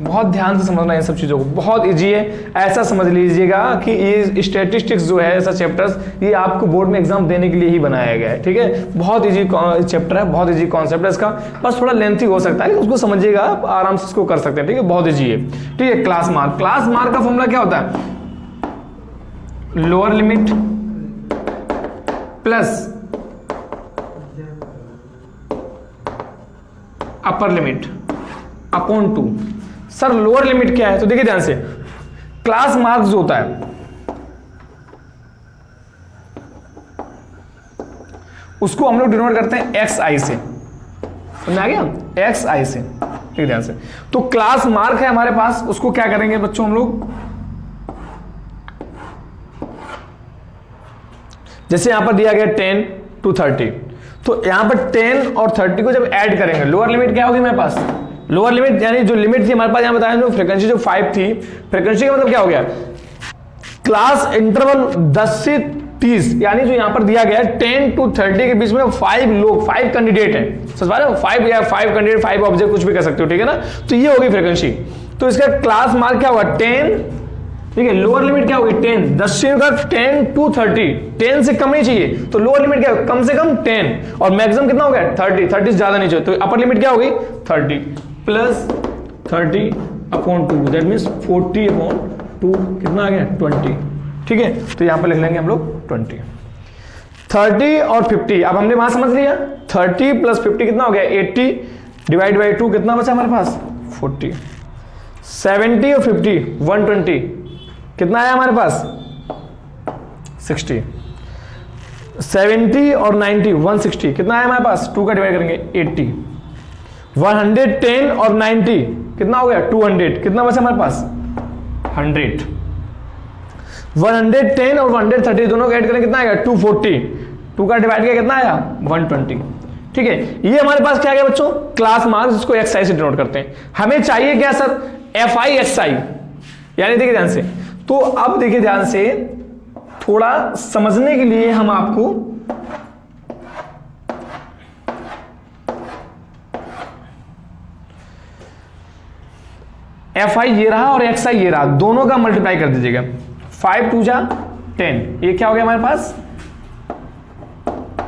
Speaker 1: बहुत ध्यान से समझना है इन सब चीजों को, बहुत इजी है। ऐसा समझ लीजिएगा कि ये स्टैटिस्टिक्स जो है, ऐसा चैप्टर्स, ये आपको बोर्ड में एग्जाम देने के लिए ही बनाया गया है, ठीक है। बहुत इजी चैप्टर है, बहुत इजी कॉन्सेप्ट है इसका, बस थोड़ा लेंथी हो सकता है, उसको समझिएगा आप आराम से इसको कर सकते हैं, ठीक है, बहुत इजी है, ठीक है। क्लास मार्क, क्लास मार्क का फॉर्मूला क्या होता है, lower limit plus upper limit upon 2। Sir lower limit क्या है, तो देखिए ध्यान से, क्लास मार्क जो होता है उसको हम लोग डिनोट करते हैं एक्स आई से, समझ आ गया, एक्स आई से, ठीक है ध्यान से। तो क्लास मार्क है हमारे पास, उसको क्या करेंगे बच्चों हम लोग, जैसे यहां पर दिया गया 10 to 30, तो यहां पर 10 और 30 को जब ऐड करेंगे, लोअर लिमिट क्या होगी मेरे पास, लोअर लिमिट यानी जो लिमिट थी हमारे पास, यहां बताया जो फ्रीक्वेंसी जो 5 थी, फ्रीक्वेंसी का मतलब क्या हो गया, क्लास इंटरवल 10 से 30, यानी जो यहां पर दिया गया 10 to 30 के बीच में 5 लोग, 5 कैंडिडेट हैं, समझ पा रहे हो, 5 या 5 कैंडिडेट, 5 ऑब्जेक्ट, कुछ भी कर सकते हो, ठीक है ना। तो ये होगी फ्रीक्वेंसी, तो इसका क्लास मार्क क्या होगा, 10, ठीक है। लोअर लिमिट क्या होगी, 10, 10 से 10 to 30, 10 से कम नहीं चाहिए, तो लोअर लिमिट क्या होगी, कम से कम 10, और मैक्सिमम कितना हो गया 30, 30 से ज्यादा नहीं चाहिए, तो अपर लिमिट क्या होगी 30 plus 30 upon 2, that means 40 upon 2, कितना आ गया 20, ठीक है। तो यहां पर लिख लेंगे हम लोग 20, 30 और 50, अब हमने वहां समझ लिया, 30 प्लस 50 कितना हो गया 80, डिवाइड बाई 2 कितना बचा हमारे पास 40, 70 और 50 120, कितना आया हमारे पास 60, 70 और 90 160, कितना आया हमारे पास, 2 का डिवाइड करेंगे 80, 110 और 90 कितना हो गया 200, कितना बचा हमारे पास 100, 110 और 130 दोनों का ऐड करें कितना आएगा 240, 2 का डिवाइड किया कितना आया 120, ठीक है। ये हमारे पास क्या आ गया बच्चों, क्लास मार्क्स, जिसको एक्स आई से डिनोट करते हैं। हमें चाहिए क्या सर, एफ आई एक्स आई, यानी देखिए ध्यान से, तो अब देखिए ध्यान से, थोड़ा समझने के लिए हम आपको एफ आई ये रहा और एक्स आई ये रहा, दोनों का मल्टीप्लाई कर दीजिएगा, 5 2 जा 10, ये क्या हो गया हमारे पास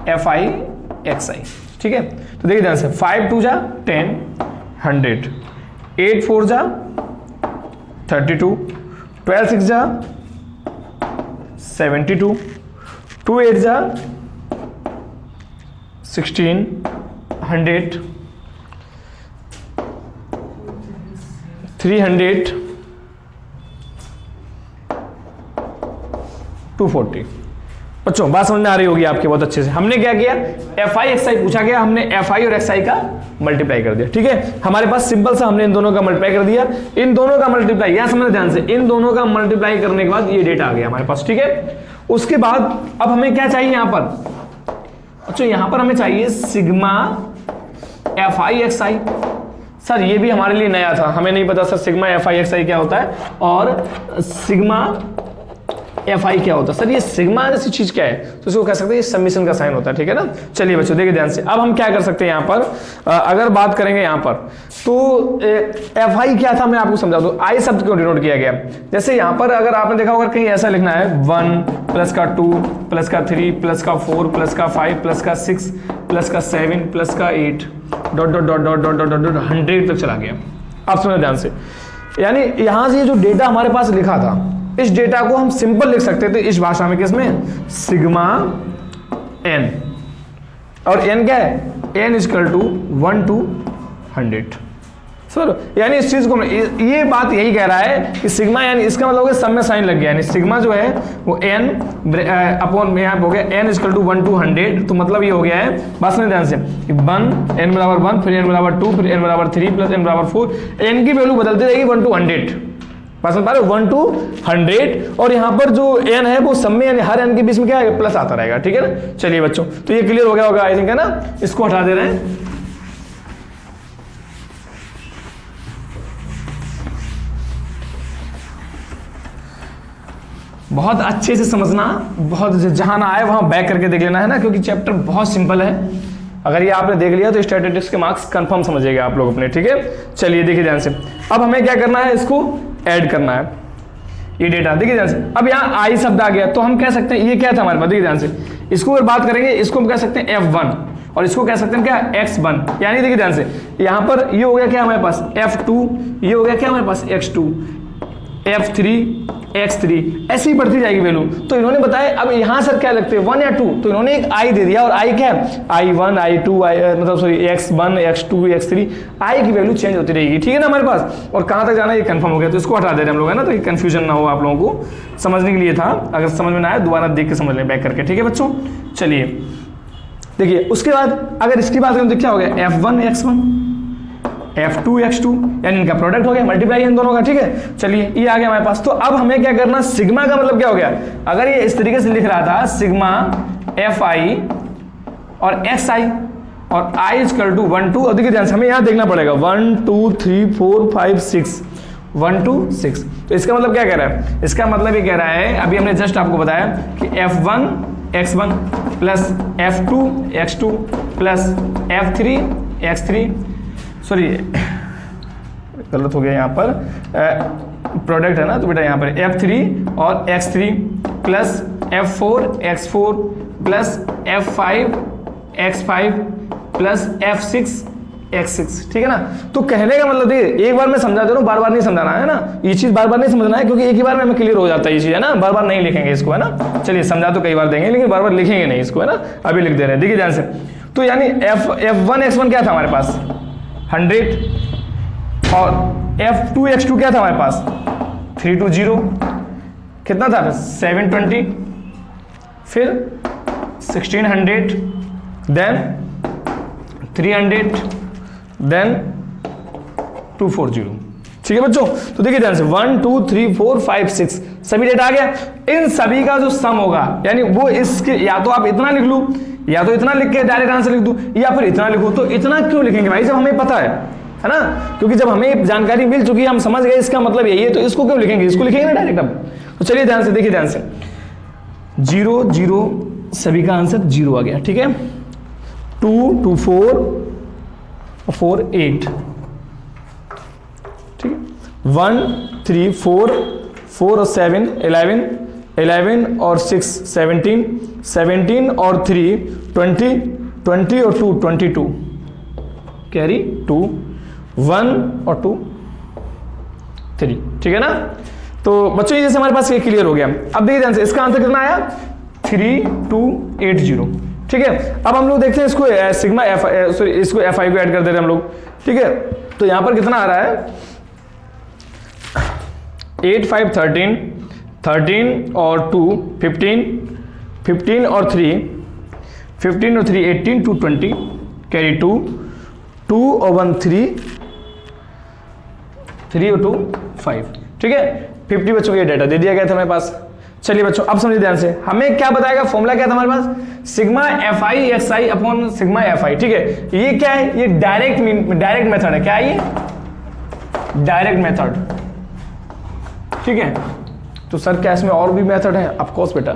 Speaker 1: एफ आई एक्स आई, ठीक है। तो देखिए ध्यान से, 5 2 जा 10, 100, 8 4 जा 32, 12 6 जा 72, 2 8 जा 16, 100, 300, 240। बच्चों बात समझ में आ रही होगी आपके बहुत अच्छे से। हमने क्या किया, एफ आई एक्स आई पूछा गया, हमने एफ आई और एक्स आई का मल्टीप्लाई कर दिया, ठीक है। हमारे पास सिंपल सा हमने इन दोनों का मल्टीप्लाई कर दिया, इन दोनों का मल्टीप्लाई, यहां समझना ध्यान से, इन दोनों का मल्टीप्लाई करने के बाद ये डेटा आ गया हमारे पास, ठीक है। उसके बाद अब हमें क्या चाहिए यहां पर, अच्छा यहां पर हमें चाहिए sigma F I X I, sir ये भी हमारे लिए नया था, हमें नहीं पता sir sigma F I X I क्या होता है और सिग्मा एफ आई क्या होता है। सर ये सिग्मा जैसी चीज क्या है, तो इसको कह सकते हैं ये सबमिशन का साइन होता है, ठीक है ना। चलिए बच्चों देखिए ध्यान से, अब हम क्या कर सकते हैं यहाँ पर, अगर बात करेंगे यहाँ पर तो एफ आई क्या था मैं आपको समझा दूं, आई शब्द क्यों डिनोट किया गया। जैसे यहाँ पर अगर आपने देखा होगा कहीं ऐसा लिखना है 1 प्लस का 2 प्लस का 3 प्लस का 4 प्लस का 5 प्लस का 6 प्लस का 7 प्लस का 8 dot dot dot dot dot dot dot 100 तक चला गया। आप सुनो ध्यान से, यानी यहां से जो डेटा हमारे पास लिखा था, इस डेटा को हम सिंपल लिख सकते थे इस भाषा में, किसमें, सिग्मा एन, और एन क्या है, N equal to 1 to 100। Sir यानी इस चीज को ये बात यही कह रहा है कि सिग्मा यानी इसका मतलब है सब में साइन लग गया, यानी सिग्मा जो है वो एन अपॉन में यहाँ हो गया एन इजकल टू 1 to 100। तो मतलब ये हो गया है, बात सुनिए ध्यान से, 1 एन बराबर 1 फिर एन बराबर 2 फिर एन बराबर 3 प्लस एन बराबर 4, एन की वैल्यू बदलती रहेगी 1 to 100, बात समझ पा रहे हो, 1 to 100। और यहाँ पर जो एन है वो सब में यानी हर एन के बीच में क्या है, प्लस आता रहेगा, ठीक है ना। चलिए बच्चों तो ये क्लियर हो गया होगा आई थिंक, है ना। इसको हटा दे रहे हैं, बहुत अच्छे से समझना, बहुत जहां ना आए वहां बैक करके देख लेना, है ना, क्योंकि चैप्टर बहुत सिंपल है। अगर ये आपने देख लिया तो स्टैटिस्टिक्स के मार्क्स कंफर्म समझिएगा आप लोग अपने, ठीक है। चलिए देखिए ध्यान से, अब हमें क्या करना है, इसको ऐड करना है ये डेटा, देखिए ध्यान से। अब यहाँ आई शब्द आ गया तो हम कह सकते हैं ये क्या था हमारे पास, देखिए ध्यान से, इसको अगर बात करेंगे इसको हम कह सकते हैं F1 और इसको कह सकते हैं क्या, X1। यानी देखिए ध्यान से, यहाँ पर ये हो गया क्या हमारे पास F2, ये हो गया क्या हमारे पास X2, F3 X3, ऐसी बढ़ती जाएगी वैल्यू। तो इन्होंने बताया अब यहाँ सर क्या लगते हैं 1 या 2, तो इन्होंने एक I दे दिया और I क्या है, I1 I2 मतलब sorry X1 X2 X3, I की वैल्यू चेंज होती रहेगी, ठीक है ना हमारे पास। और कहाँ तक जाना है ये कंफर्म हो गया, तो इसको हटा दे रहे हैं हम लोग, है ना, तो कंफ्यूजन ना हो आप लोगों को, समझने के लिए था। अगर समझ में ना आए दोबारा देख के समझ लें बैक करके, ठीक है बच्चों। चलिए देखिए उसके बाद अगर इसकी बात करें तो क्या हो गया, F1 X1 F2 X2, यानी इनका प्रोडक्ट हो गया, मल्टीप्लाई इन दोनों का, ठीक है। चलिए ये आ गया हमारे पास। तो अब हमें क्या करना, सिग्मा का मतलब क्या हो गया, अगर ये इस तरीके से लिख रहा था सिग्मा एफ आई और एक्स आई और आई इजकल टू 1 2, और देखिए ध्यान से हमें यहां देखना पड़ेगा 1 2 3 4 5 6 1 to 6। तो इसका मतलब क्या कह रहा है, इसका मतलब ये कह रहा है, अभी हमने जस्ट आपको बताया कि F1 X1 plus F2 X2 plus F3 X3, sorry गलत हो गया यहाँ पर, प्रोडक्ट है ना, तो बेटा यहाँ पर F3 और X3 plus F4 X4 plus F5 X5 plus F6 X6, ठीक है ना। तो कहने का मतलब देखिए, एक बार मैं समझा दे रहा हूँ, बार बार नहीं समझाना है ना, ये चीज बार बार नहीं समझना है, क्योंकि एक ही बार में हमें क्लियर हो जाता है ये चीज, है ना, बार बार नहीं लिखेंगे इसको, है ना। चलिए समझा तो कई बार देंगे लेकिन बार बार लिखेंगे नहीं इसको, है ना, अभी लिख दे रहे हैं, देखिए ध्यान से। तो यानी F1 X1 क्या था हमारे पास 100 और F2 X2 क्या था हमारे पास 320, कितना था 720, फिर 1600, देन 300, देन 240, ठीक है बच्चों। तो देखिए ध्यान से 1 2 3 4 5 6 सभी डेटा आ गया। इन सभी का जो सम होगा, यानी वो इसके, या तो आप इतना लिख लूं या तो इतना लिख के डायरेक्ट आंसर लिख दूं, या फिर इतना लिखूं। तो इतना क्यों लिखेंगे भाई, जब हमें पता है ना, क्योंकि जब हमें जानकारी मिल चुकी है, हम समझ गए इसका मतलब यही है, तो इसको क्यों लिखेंगे, इसको लिखेंगे ना डायरेक्ट। अब तो चलिए ध्यान से देखिए, ध्यान से 0 0 सभी का आंसर 0 आ गया, ठीक है। 2 2 4 4 8, ठीक है। 1 3 4 4 और 7 11 11 और 6 17 17 और 3 20 20 और 2 22, कैरी 2 1 और 2 3, ठीक है ना। तो बच्चों ये जैसे हमारे पास ये क्लियर हो गया। अब देखिए ध्यान से, इसका आंसर कितना आया 3280, ठीक है। अब हम लोग देखते हैं इसको सिग्मा एफ, सॉरी इसको एफ आई को ऐड कर दे रहे हैं हम लोग, ठीक है। तो यहां पर कितना आ रहा है 8 5 13 13 और 2 15 15 और 3 15 और 3 18 2 20, कैरी 2 2 और 1 3 3 और 2 5, ठीक है। 50 बच्चों का ये डाटा दे दिया गया था हमारे पास। चलिए बच्चों अब समझिए ध्यान से, हमें क्या बताएगा, फॉर्मूला क्या था हमारे पास, sigma F I X I upon sigma F I. ठीक है, ये क्या है, ये डायरेक्ट मेथड है। क्या है ये, डायरेक्ट मेथड। ठीक है, तो सर क्या इसमें और भी मेथड है, ऑफ कोर्स बेटा,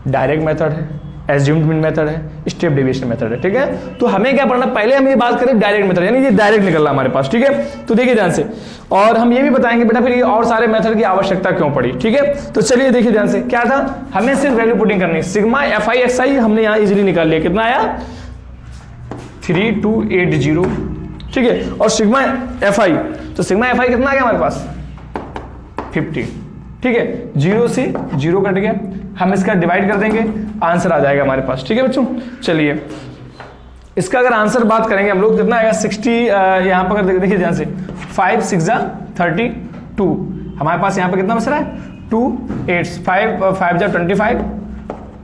Speaker 1: डायरेक्ट मेथड है, एज्यूम्ड मीन मेथड है, स्टेप डेविएशन मेथड है। ठीक है, तो हमें क्या पढ़ना, पहले हम ये बात करें डायरेक्ट मेथड, यानी ये डायरेक्ट निकल रहा हमारे पास। ठीक है, तो देखिए ध्यान से, और हम ये भी बताएंगे बेटा फिर ये और सारे मेथड की आवश्यकता क्यों पड़ी। ठीक है, तो चलिए देखिए ध्यान से, क्या था, हमें सिर्फ वैल्यू पुटिंग करनी है। सिग्मा एफ आई एक्स आई हमने यहाँ इजिली निकाल लिया, कितना आया 3280। ठीक है, और सिग्मा एफ आई, तो सिग्मा एफ आई कितना आ गया हमारे पास 50। ठीक है, 0 से 0 कट गया, हम इसका डिवाइड कर देंगे, आंसर आ जाएगा हमारे पास। ठीक है बच्चों, चलिए इसका अगर आंसर बात करेंगे हम लोग, कितना आएगा 60, यहाँ पर देखिए ध्यान से, 5 6 32, हमारे पास यहाँ पर कितना बच रहा है 2 8 5 5 25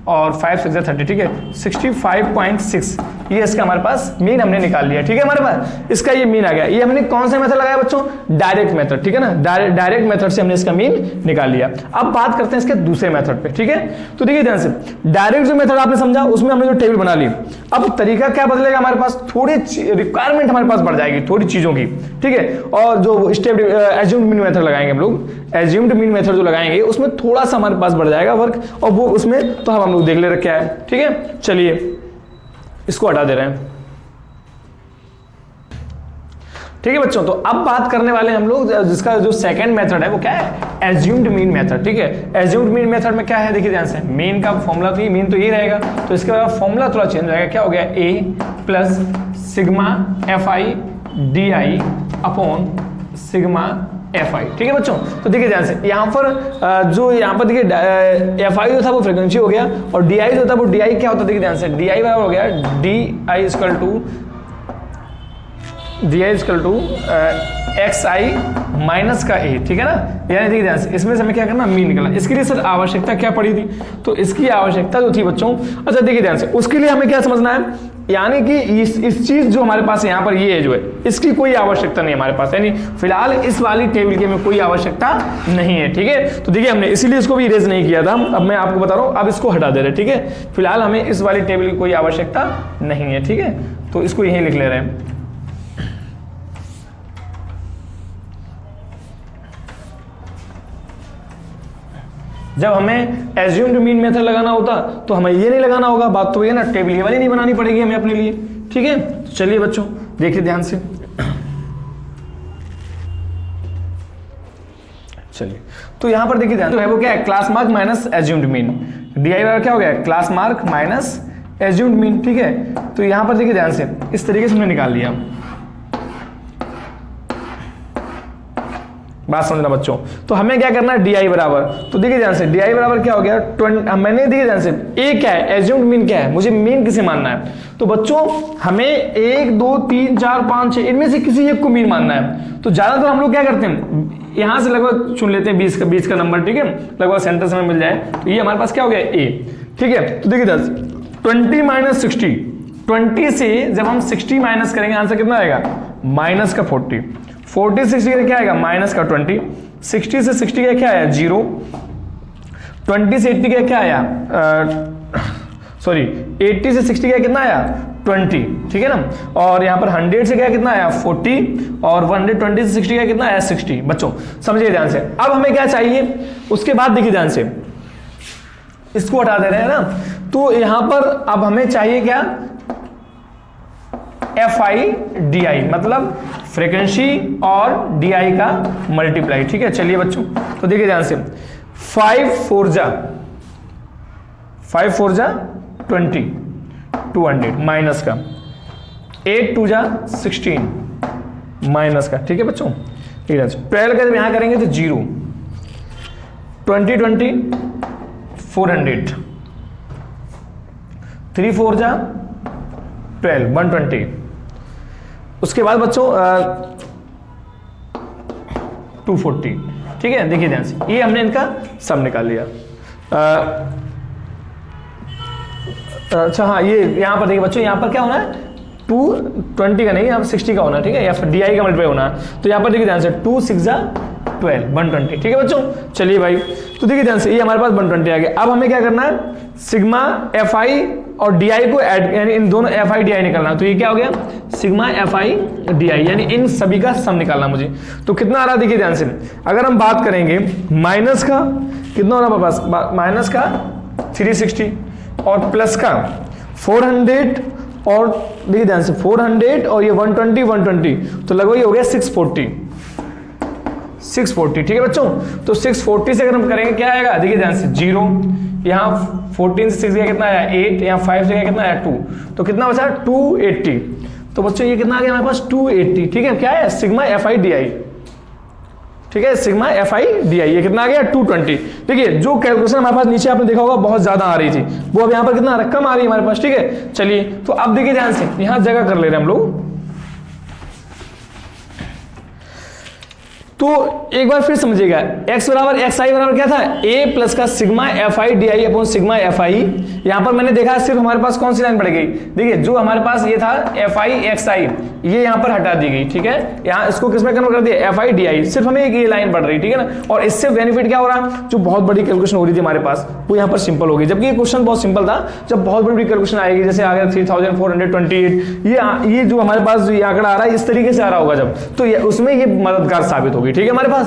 Speaker 1: और 5 6 30। ठीक है, 65.6 ये इसका हमारे पास मीन हमने निकाल लिया। ठीक है, हमारे पास इसका ये मीन आ गया। ये हमने कौन सा मेथड लगाया बच्चों, डायरेक्ट मेथड। ठीक है ना, डायरेक्ट मेथड से हमने इसका मीन निकाल लिया। अब बात करते हैं इसके दूसरे मेथड पे। ठीक है, तो देखिए ध्यान से, डायरेक्ट जो मेथड आपने समझा उसमें हमने जो टेबल बना ली, अब तरीका क्या बदलेगा, हमारे पास थोड़ी रिक्वायरमेंट हमारे पास बढ़ जाएगी थोड़ी चीजों की। ठीक है, और जो स्टेप एज्यूम्ड मीन मेथड लगाएंगे हम लोग, एज्यूम्ड मीन मेथड जो लगाएंगे उसमें थोड़ा सा हमारे पास बढ़ जाएगा वर्क, और वो उसमें तो हम लोग देख ले रखे है। ठीक है, चलिए इसको हटा दे रहे हैं। ठीक है बच्चों, तो अब बात करने वाले हम लोग जिसका जो सेकंड मेथड है वो क्या है, एज्यूम्ड मीन मेथड। ठीक है, एज्यूम्ड मीन मेथड में क्या है, देखिए ध्यान से, मीन का फॉर्मूला तो मीन तो ये रहेगा, तो इसके बाद फॉर्मूला थोड़ा चेंज हो जाएगा। क्या हो गया, A plus sigma F I D I upon sigma F I. ठीक है बच्चों, तो देखिए ध्यान से, यहाँ पर जो यहाँ पर देखिए एफ आई जो था वो फ्रीक्वेंसी हो गया, और डी आई जो था वो डी आई क्या होता है, देखिए ध्यान से, डी आई बराबर हो गया D I equal to X I minus का ए। ठीक है ना, यानी देखिए ध्यान से, इसमें से हमें क्या करना, मीन निकलना। इसके लिए सर आवश्यकता क्या पड़ी थी, तो इसकी आवश्यकता जो थी बच्चों, अच्छा देखिए ध्यान से, उसके लिए हमें क्या समझना है, यानी कि इस चीज जो हमारे पास यहाँ पर ये है जो है, इसकी कोई आवश्यकता नहीं हमारे पास, यानी फिलहाल इस वाली टेबल की हमें कोई आवश्यकता नहीं है। ठीक है, तो देखिए हमने इसीलिए इसको भी इरेज नहीं किया था, अब मैं आपको बता रहा हूँ, अब इसको हटा दे रहे। ठीक है, फिलहाल हमें इस वाली टेबल की कोई आवश्यकता नहीं है। ठीक है, तो इसको यहीं लिख ले रहे हैं। जब हमें एज्यूम्ड मीन मेथड लगाना होता तो हमें ये नहीं लगाना होगा, बात तो ये ना, टेबल ये वाली नहीं बनानी पड़ेगी हमें अपने लिए। ठीक है, तो चलिए बच्चों देखिए ध्यान से, चलिए तो यहां पर देखिए ध्यान, तो है वो क्या है, class mark minus assumed mean, D I क्या हो गया, class mark minus assumed mean. ठीक है, तो यहां पर देखिए ध्यान से, इस तरीके से हमने निकाल लिया। बात समझना बच्चों, तो हमें क्या करना है, डी आई बराबर, तो देखिए ध्यान से, डी आई बराबर क्या हो गया 20, मैंने देखिए ध्यान से, ए क्या है, एज्यूम्ड मीन क्या है, मुझे मीन किसे मानना है, तो बच्चों हमें 1 2 3 4 5 6 इनमें से किसी एक को मीन मानना है। तो ज्यादातर हम लोग क्या करते हैं, यहां से लगभग चुन लेते हैं 20 का नंबर। ठीक है, लगभग सेंटर से मिल जाए, तो ये हमारे पास क्या हो गया, ए। ठीक है, तो देखिए 20 माइनस 60, 20 से जब हम 60 माइनस करेंगे आंसर कितना आएगा, माइनस का 40, 40 से 60 का क्या आएगा, माइनस का 20, 60 से 60 का क्या आया 0, 20 से 80 का क्या आया, सॉरी 80 से 60 का कितना आया 20। ठीक है ना, और यहां पर 100 से क्या कितना आया 40, और 120 से 60 का कितना आया 60। बच्चों समझिए ध्यान से, अब हमें क्या चाहिए, उसके बाद देखिए ध्यान से, इसको हटा दे रहे हैं ना, तो यहां पर अब हमें चाहिए क्या, एफ आई डी आई, मतलब फ्रीक्वेंसी और डी आई का मल्टीप्लाई। ठीक है, चलिए बच्चों, तो देखिए ध्यान से, 5 4 जा 20 200 माइनस का, 8 2 जा 16 माइनस का। ठीक है बच्चों, ठीक है, 12 का जब यहां करेंगे तो 0, 20 20 400, 3 4 जा 12 120। उसके बाद बच्चों 240। ठीक है, देखिए ध्यान से, ये हमने इनका सब निकाल लिया। अच्छा हाँ, ये यहां पर देखिए बच्चों, यहां पर क्या होना है 220 का नहीं, यहाँ 60 का होना, ठीक है, या फिर डी आई का मल्टीप्लाई होना है। तो यहाँ पर देखिए ध्यान से 2 6 12 120, ठीक है बच्चों। चलिए भाई, तो देखिए ध्यान से ये हमारे पास 120 आ गया। अब हमें क्या करना है, सिग्मा एफ आई और डी आई को ऐड, यानी इन दोनों एफ आई डी आई निकालना। तो ये क्या हो गया, सिग्मा एफ आई डी आई, यानी इन सभी का सम निकालना मुझे। तो कितना आ रहा है देखिए ध्यान से, अगर हम बात करेंगे माइनस का, कितना हो रहा है हमारे पास, माइनस का 360 और प्लस का 400 और देखिए ध्यान से 400 और ये 120, तो लगभग ये हो गया 640, ठीक है बच्चों। तो 640 से अगर हम करेंगे क्या आएगा, देखिए ध्यान से 0, यहाँ 14 से 6 गया कितना आया 8, यहाँ 5 से गया कितना आया 2, तो कितना बचा 280। तो बच्चों ये कितना आ गया हमारे पास 280, ठीक है, क्या है सिग्मा एफ आई डी आई, ठीक है, सिग्मा एफ आई डी आई, ये कितना आ गया 220। देखिए जो कैलकुलेशन हमारे पास नीचे आपने देखा होगा बहुत ज्यादा आ रही थी, वो अब यहाँ पर कितना रकम आ रही है हमारे पास, ठीक है। चलिए तो अब देखिए ध्यान से यहाँ जगह कर ले रहे हैं हम लोग। तो एक बार फिर समझिएगा, x बराबर एक्स आई बराबर क्या था, a प्लस का sigma F I D I upon sigma F आई। यहां पर मैंने देखा सिर्फ हमारे पास कौन सी लाइन पड़ गई, देखिए जो हमारे पास ये था एफ आई एक्स आई, ये यहां पर हटा दी गई, ठीक है, यहां इसको किसमें कन्वर्ट कर दिया, एफ आई डी आई, सिर्फ हमें एक ये लाइन पड़ रही, ठीक है ना। और इससे बेनिफिट क्या हो रहा, जो बहुत बड़ी कैलकुलेशन हो रही थी हमारे पास वो यहाँ पर सिंपल होगी, जबकि ये क्वेश्चन बहुत सिंपल था। जब बहुत बड़ी कैलकुलेशन आएगी, जैसे आ गया 3428, ये जो हमारे पास ये आंकड़ा आ रहा है इस तरीके से आ रहा होगा जब, तो उसमें ये मददगार साबित होगी, ठीक है हमारे पास।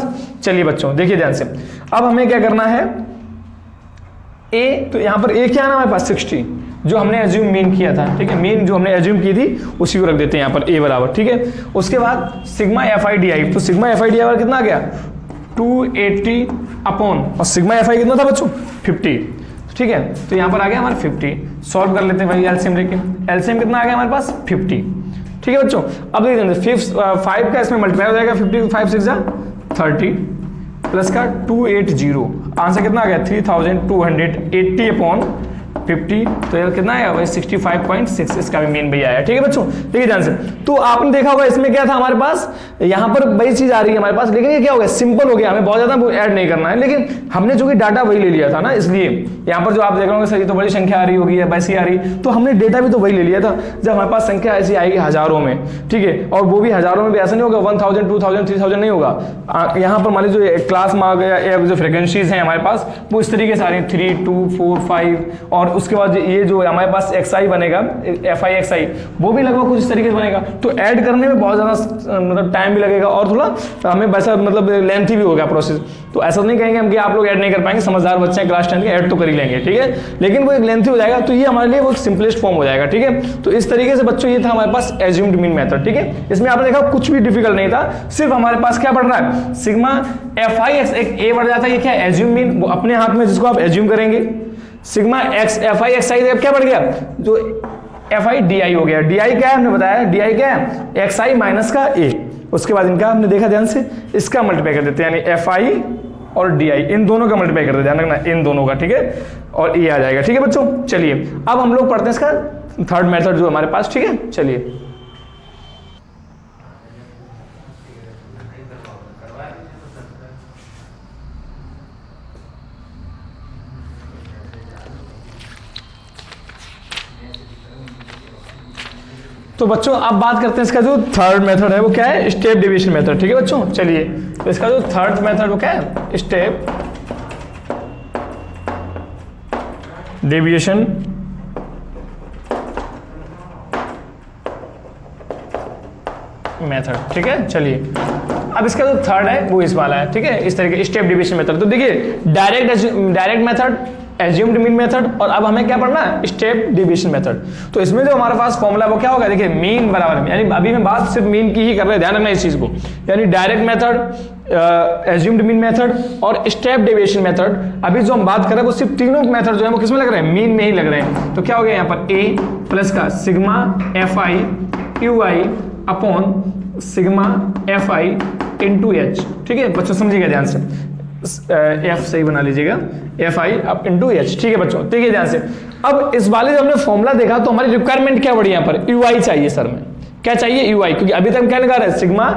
Speaker 1: चलिए बच्चों देखिए ध्यान से, अब हमें क्या करना है, ए, तो यहां पर ए क्या है हमारे पास 60, जो हमने एज्यूम मीन किया था, ठीक है, मीन जो हमने एज्यूम की थी उसी को रख देते हैं यहां पर ए बराबर, ठीक है। उसके बाद sigma F I D I, तो sigma F I D I कितना आ गया 280 अपॉन, और सिग्मा एफ आई कितना था बच्चों 50, ठीक है। तो यहां पर आ गया हमारा 50, सॉल्व कर लेते हैं भाई एलसीएम लेके, एलसीएम कितना आ गया हमारे पास 50, ठीक है बच्चों। अब देखिए 5 का इसमें मल्टीप्लाई हो जाएगा, 50 5 6 30 प्लस का 280, आंसर कितना आ गया 3280 अपॉन 50, तो यार कितना आया भाई 65.6, इसका भी मीन भी आया, ठीक है बच्चों। देखिए ध्यान से, तो आपने देखा होगा इसमें क्या था हमारे पास, यहाँ पर वही चीज आ रही है हमारे पास, लेकिन ये क्या हो गया सिंपल हो गया, हमें बहुत ज्यादा ऐड नहीं करना है, लेकिन हमने जो कि डाटा वही ले लिया था ना, इसलिए यहाँ पर जो आप देख रहे होंगे सही तो बड़ी संख्या आ रही होगी या वैसी आ रही, तो हमने डेटा भी तो वही ले लिया था। जब हमारे पास संख्या ऐसी आएगी हजारों में, ठीक है, और वो भी हजारों में भी ऐसा नहीं होगा 1000 2000 3000 नहीं होगा, यहाँ पर मान लीजिए जो क्लास मार्क या जो फ्रिक्वेंसीज हैं हमारे पास वो इस तरीके से आ रही है 3 2 4 5, और उसके बाद ये जो हमारे पास एक्स आई बनेगा एफ आई एक्स आई, वो भी लगभग कुछ इस तरीके से बनेगा। तो ऐड करने में बहुत ज्यादा मतलब टाइम भी लगेगा और थोड़ा हमें वैसा मतलब लेंथी भी होगा प्रोसेस। तो ऐसा नहीं कहेंगे हम कि आप लोग ऐड नहीं कर पाएंगे, समझदार बच्चे हैं क्लास 10 के, ऐड तो कर ही लेंगे, ठीक है, लेकिन वो एक लेंथी हो जाएगा। तो ये हमारे लिए वो सिंपलेस्ट फॉर्म हो जाएगा, ठीक है। तो इस तरीके से बच्चों ये था हमारे पास एज्यूम्ड मीन मेथड, ठीक है। इसमें आपने देखा कुछ भी डिफिकल्ट नहीं था, सिर्फ हमारे पास क्या बढ़ रहा है सिग्मा एफ आई एक्स, एक ए बढ़ जाता है, ये क्या एज्यूम मीन, वो अपने हाथ में जिसको आप एज्यूम करेंगे, sigma X F I X I क्या बढ़ गया, जो एफ आई डी आई हो गया। डी आई क्या है हमने बताया, डी आई क्या है एक्स आई माइनस का ए, उसके बाद इनका हमने देखा ध्यान से, इसका मल्टीप्लाई कर देते हैं, यानी एफ आई और डी आई इन दोनों का मल्टीप्लाई कर देते हैं, ध्यान रखना इन दोनों का, ठीक है, और ये आ जाएगा, ठीक है बच्चों। चलिए अब हम लोग पढ़ते हैं इसका थर्ड मेथड जो हमारे पास, ठीक है। चलिए तो बच्चों अब बात करते हैं इसका जो थर्ड मेथड है वो क्या है, स्टेप डिवीजन मेथड, ठीक है बच्चों। चलिए तो इसका जो थर्ड मेथड वो क्या है, स्टेप डिवीजन मेथड, ठीक है। चलिए अब इसका जो थर्ड है वो इस वाला है, ठीक है, इस तरीके स्टेप डिवीजन मेथड। तो देखिए direct method, assumed mean method, और अब हमें क्या पढ़ना है स्टेप डिवीजन मेथड। तो इसमें जो हमारे पास फॉर्मूला वो क्या होगा, देखिए मीन बराबर, यानी अभी मैं बात सिर्फ मीन की ही कर रहे हैं, ध्यान रखना इस चीज को, यानी direct method, assumed mean method और स्टेप डेविएशन मेथड। अभी जो हम बात कर रहे हैं वो सिर्फ तीनों मेथड जो है वो किसमें लग रहे हैं, मीन में ही लग रहे हैं। तो क्या हो गया यहाँ पर ए प्लस का sigma F I you I upon sigma F I into H, ठीक है बच्चों, समझिएगा ध्यान से, एफ सही बना लीजिएगा, F I up into H, ठीक है बच्चों। देखिए ध्यान से, अब इस वाले जब हमने फॉर्मूला देखा तो हमारी रिक्वायरमेंट क्या बढ़ी, यहाँ पर यू आई चाहिए सर में, क्या चाहिए यू आई, क्योंकि अभी तक हम क्या निकाल रहे हैं सिग्मा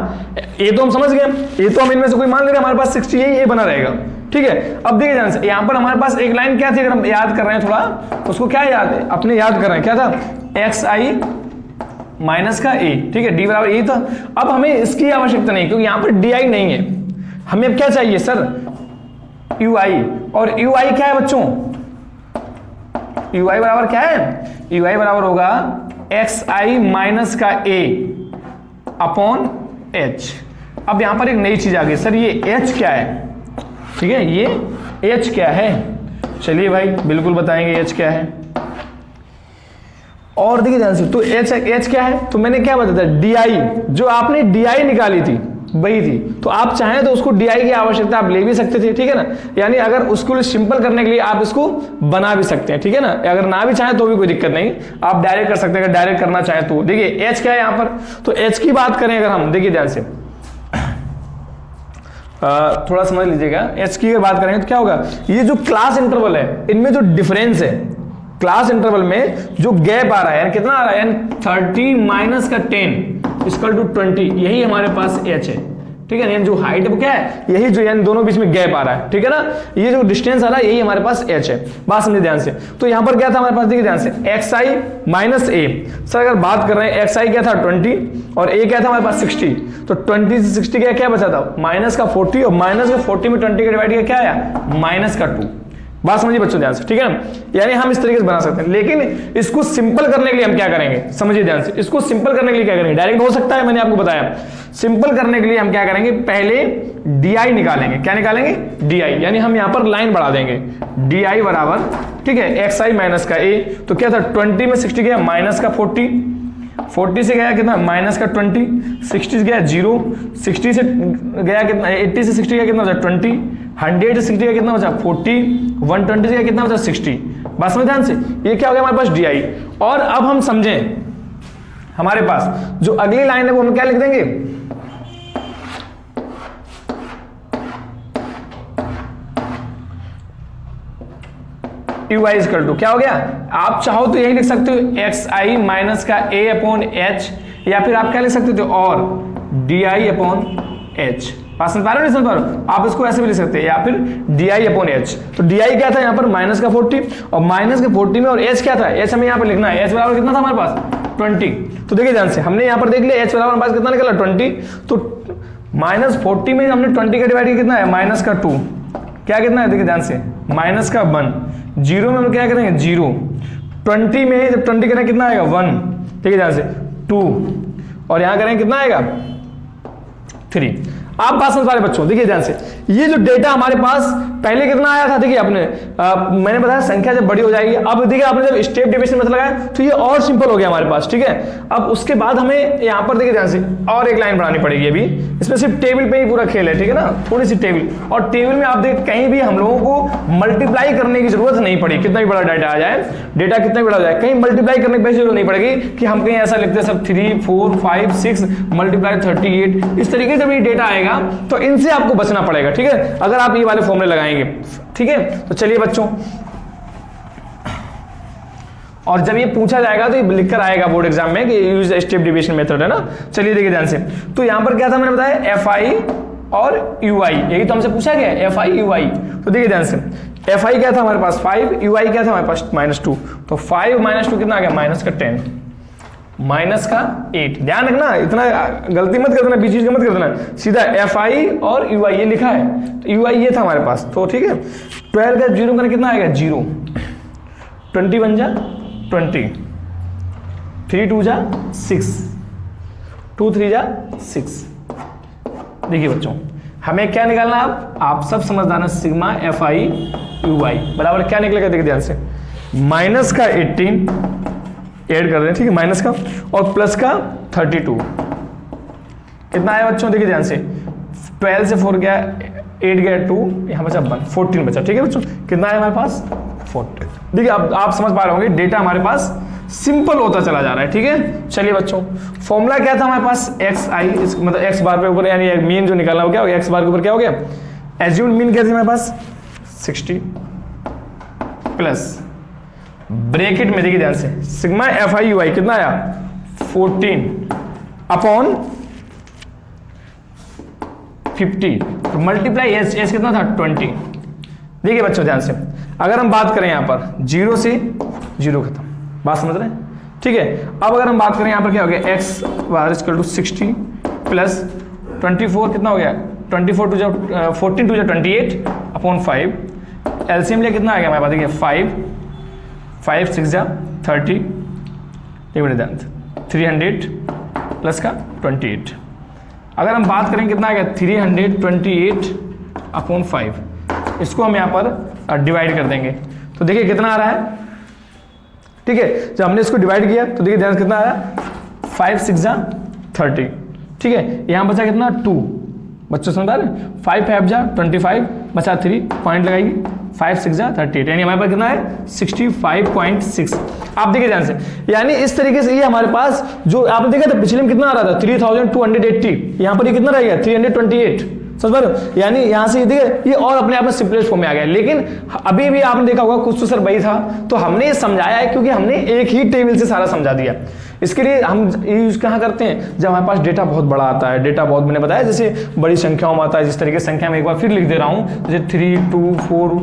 Speaker 1: ए, तो हम समझ गए, ए तो हम इनमें से कोई मान ले रहे हैं, हमारे पास 60 ये बना रहेगा, ठीक है। अब देखिए ध्यान से, यहाँ पर हमारे पास एक लाइन क्या थी, अगर हम याद कर रहे हैं थोड़ा, उसको क्या याद है, अपने याद कर रहे हैं, क्या था एक्स आई माइनस का ए, ठीक है, डी बराबर ए था। अब हमें इसकी आवश्यकता नहीं क्योंकि यहां पर डी आई नहीं है, हमें अब क्या चाहिए सर, यू आई। और यू आई क्या है बच्चों, यू आई बराबर क्या है, यू आई बराबर होगा एक्स आई माइनस का ए अपॉन एच। अब यहां पर एक नई चीज आ गई सर, ये एच क्या है, ठीक है, ये एच क्या है, चलिए भाई बिल्कुल बताएंगे एच क्या है। और देखिए ध्यान से, तो एच क्या है, तो मैंने क्या बताया था, डी आई, जो आपने डी आई निकाली थी वही थी, तो आप चाहें तो उसको डी आई की आवश्यकता आप ले भी सकते थे, ठीक है ना, यानी अगर उसको सिंपल करने के लिए आप इसको बना भी सकते हैं, ठीक है ना, अगर ना भी चाहें तो भी कोई दिक्कत नहीं, आप डायरेक्ट कर सकते हैं, अगर डायरेक्ट करना चाहें तो। देखिए एच क्या है यहाँ पर, तो एच की बात करें अगर हम, देखिए ध्यान से थोड़ा समझ लीजिएगा, एच की अगर बात करें तो क्या होगा, ये जो क्लास इंटरवल है इनमें जो डिफरेंस है, क्लास इंटरवल में जो गैप आ रहा है, कितना आ रहा है, 30 माइनस का 10 इक्वल टू 20, यही हमारे पास एच है, ठीक है, यानी जो हाइट है वो क्या है, यही जो यानी दोनों बीच में गैप आ रहा है, ठीक है ना, ये जो डिस्टेंस आ रहा है यही हमारे पास एच है। बात समझिए ध्यान से, तो यहां पर क्या था हमारे पास, देखिए ध्यान से, x I minus A, sir अगर बात कर रहे हैं एक्स आई क्या था 20 और ए क्या था हमारे पास 60, तो 20 से 60 क्या बचा था, माइनस का 40, और माइनस का 40 में 20 का डिवाइड किया क्या आया, माइनस का 2। बात समझिए बच्चों ध्यान से, ठीक है ना, यानी हम इस तरीके से बना सकते हैं, लेकिन इसको सिंपल करने के लिए हम क्या करेंगे, समझिए ध्यान से, इसको सिंपल करने के लिए क्या करेंगे, डायरेक्ट हो सकता है, मैंने आपको बताया, सिंपल करने के लिए हम क्या करेंगे, पहले डी आई निकालेंगे, क्या निकालेंगे, डी आई, यानी हम यहां पर लाइन बढ़ा देंगे, डी आई बराबर, ठीक है, एक्स आई माइनस का ए, तो क्या था 20 में 60 गया माइनस का 40 से गया कितना माइनस का 20, 60 से गया 0, 60 से गया कितना, 80 से 60 गया कितना बचा 20, 100 से 60 का कितना बचा 40, 120 से कितना बचा 60। बस में ध्यान से, ये क्या हो गया हमारे पास डी आई। और अब हम समझें, हमारे पास जो अगली लाइन है वो हम क्या लिख देंगे, यू आई इक्वल टू क्या हो गया, आप चाहो तो यही लिख सकते हो एक्स आई माइनस का ए अपॉन एच, या फिर आप क्या लिख सकते हो और डी आई अपॉन एच। बात समझ पा रहे हो, नहीं समझ पा रहे हो, आप इसको ऐसे भी लिख सकते हैं, या फिर डी आई अपॉन एच। तो डी आई क्या था यहाँ पर माइनस का 40, और माइनस के 40 में और एच क्या था, एच हमें यहाँ पर लिखना है, एच बराबर कितना था हमारे पास 20। तो देखिए ध्यान से, हमने यहाँ पर देख लिया एच बराबर हमारे पास कितना निकला 20, तो माइनस 40 में हमने 20 का डिवाइड किया कितना है माइनस का 2, क्या कितना है देखिए ध्यान से माइनस का 1, 0 में हम क्या करेंगे 0, 20 में जब 20 करें कितना आएगा 1, ठीक है ध्यान से 2, और यहां करें कितना आएगा 3। आप बात समझ पा रहे बच्चों, देखिए ध्यान से, ये जो डेटा हमारे पास पहले कितना आया था, देखिए आपने मैंने बताया संख्या जब बड़ी हो जाएगी, अब देखिए आपने जब स्टेप डिवीजन मेथड लगाया तो ये और सिंपल हो गया हमारे पास, ठीक है। अब उसके बाद हमें यहाँ पर देखिए ध्यान से और एक लाइन बनानी पड़ेगी, अभी इसमें सिर्फ टेबल पे ही पूरा खेल है, ठीक है ना, थोड़ी सी टेबल, और टेबल में आप देख कहीं भी हम लोगों को मल्टीप्लाई करने की जरूरत नहीं पड़ी, कितना भी बड़ा डाटा आ जाए, डेटा कितना भी बड़ा हो जाए, कहीं मल्टीप्लाई करने की जरूरत नहीं पड़ेगी कि हम कहीं ऐसा लिखते हैं सब 3 4 5 6 मल्टीप्लाई 38, इस तरीके से जब ये डेटा आएगा तो इनसे आपको बचना पड़ेगा, ठीक है, अगर आप ये वाले फॉर्मूले लगाएंगे, ठीक है। तो चलिए बच्चों, और जब ये पूछा जाएगा तो ये लिखकर आएगा बोर्ड एग्जाम में कि यूज स्टेप डिवीजन मेथड है ना। चलिए देखिए ध्यान से, तो यहां पर क्या था मैंने बताया एफ आई और यू आई, यही तो हमसे पूछा गया एफ आई यू आई। तो देखिए ध्यान से, एफ आई क्या था हमारे पास 5, यू आई क्या था हमारे पास -2, तो 5 - 2 कितना आ गया माइनस का 10, माइनस का 8। ध्यान रखना, इतना गलती मत कर देना, बीच का मत कर देना, सीधा एफ आई और यू आई ये लिखा है, तो यू आई ये था हमारे पास, तो ठीक है। 12 का 0 करना कितना आएगा 0, 20 बन जा 20, 3 2 जा 6, 2 3 जा 6। देखिए बच्चों, हमें क्या निकालना है, आप सब समझदार हैं, सिग्मा एफ आई यू आई बराबर क्या निकलेगा, देखिए ध्यान से, माइनस का 18 ऐड कर रहे हैं, ठीक है, माइनस का और प्लस का 32, कितना आया बच्चों, देखिए ध्यान से, 12 से 4 गया 8 गया 2, यहाँ बचा 1, 14 बचा, ठीक है बच्चों, कितना है हमारे पास 40। देखिए आप समझ पा रहे होंगे, डेटा हमारे पास सिंपल होता चला जा रहा है, ठीक है। चलिए बच्चों, फॉर्मूला क्या था हमारे पास, एक्स आई मतलब एक्स बार के ऊपर, यानी मीन जो निकालना हो क्या हो गया, एक्स बार के ऊपर क्या हो गया, एज्यूम्ड मीन क्या थी हमारे पास 60 प्लस ब्रैकेट में देखिए ध्यान से, सिग्मा एफ आई यू आई कितना आया 14 अपॉन 50, तो मल्टीप्लाई एच, एच कितना था 20। देखिए बच्चों ध्यान से, अगर हम बात करें यहां पर 0 से 0 खत्म, बात समझ रहे हैं, ठीक है। अब अगर हम बात करें यहाँ पर क्या हो गया, X bar equal to 60 plus 24 कितना हो गया, 24 टू जब 14 टू जब 28 अपॉन 5, एलसीएम लिया कितना आ गया हमारे पास, देखिए 5 6 जा 30, 300 प्लस का 28। अगर हम बात करें कितना आ गया 328 अपॉन 5, इसको हम यहाँ पर डिवाइड कर देंगे तो देखिए कितना आ रहा है, ठीक है। जब हमने इसको डिवाइड किया तो देखिए ध्यान कितना आया, 5 6 जा 30, ठीक है। यहाँ बचा कितना 2, बच्चों समझ आ रहे हैं, 5 5 जा 25 बचा 3, पॉइंट लगाएगी 5 6 जा 38, यानी हमारे पास कितना है 65.6। आप देखिए ध्यान से, यानी इस तरीके से ये हमारे पास जो आपने देखा था पिछले में कितना आ रहा था 3280, यहाँ पर ये कितना रह गया 328, समझ पा रहे हो। यानी यहाँ से देखिए ये और अपने आप में सिंपलेस्ट फॉर्म में आ गया। लेकिन अभी भी आपने देखा होगा कुछ तो सर वही था, तो हमने ये समझाया है क्योंकि हमने एक ही टेबल से सारा समझा दिया। इसके लिए हम यूज कहाँ करते हैं, जब हमारे पास डेटा बहुत बड़ा आता है, डेटा बहुत मैंने बताया जैसे बड़ी संख्याओं में आता है, जिस तरीके से संख्या में एक बार फिर लिख दे रहा हूँ, जैसे 3 2 4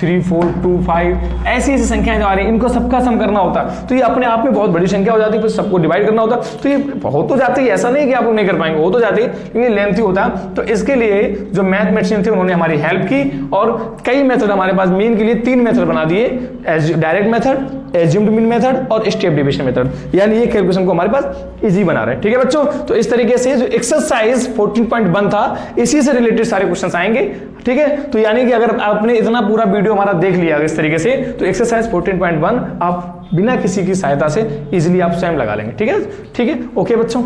Speaker 1: 3 4 2 5 ऐसी ऐसी संख्याएं जो आ रही हैं, इनको सबका सम करना होता है, तो ये अपने आप में बहुत बड़ी संख्या हो जाती है, फिर सबको डिवाइड करना होता है, तो ये हो तो जाती है, ऐसा नहीं कि आप लोग नहीं कर पाएंगे, हो तो जाती है, लेकिन लेंथी होता है। तो इसके लिए जो मैथमेटिशियन थे उन्होंने हमारी हेल्प की और कई मेथड हमारे पास मीन के लिए 3 मेथड बना दिए, direct method, assumed mean method और स्टेप डेविएशन मेथड, यानी ये कैलकुलेशन को हमारे पास इजी बना रहे हैं। ठीक है बच्चों, तो इस तरीके से जो एक्सरसाइज 14.1 था इसी से रिलेटेड सारे क्वेश्चंस आएंगे। ठीक है, तो यानी कि अगर आपने इतना पूरा वीडियो हमारा देख लिया इस तरीके से, तो एक्सरसाइज 14.1 आप बिना किसी की सहायता से इजीली आप स्वयं लगा लेंगे। ठीक है, ओके बच्चों।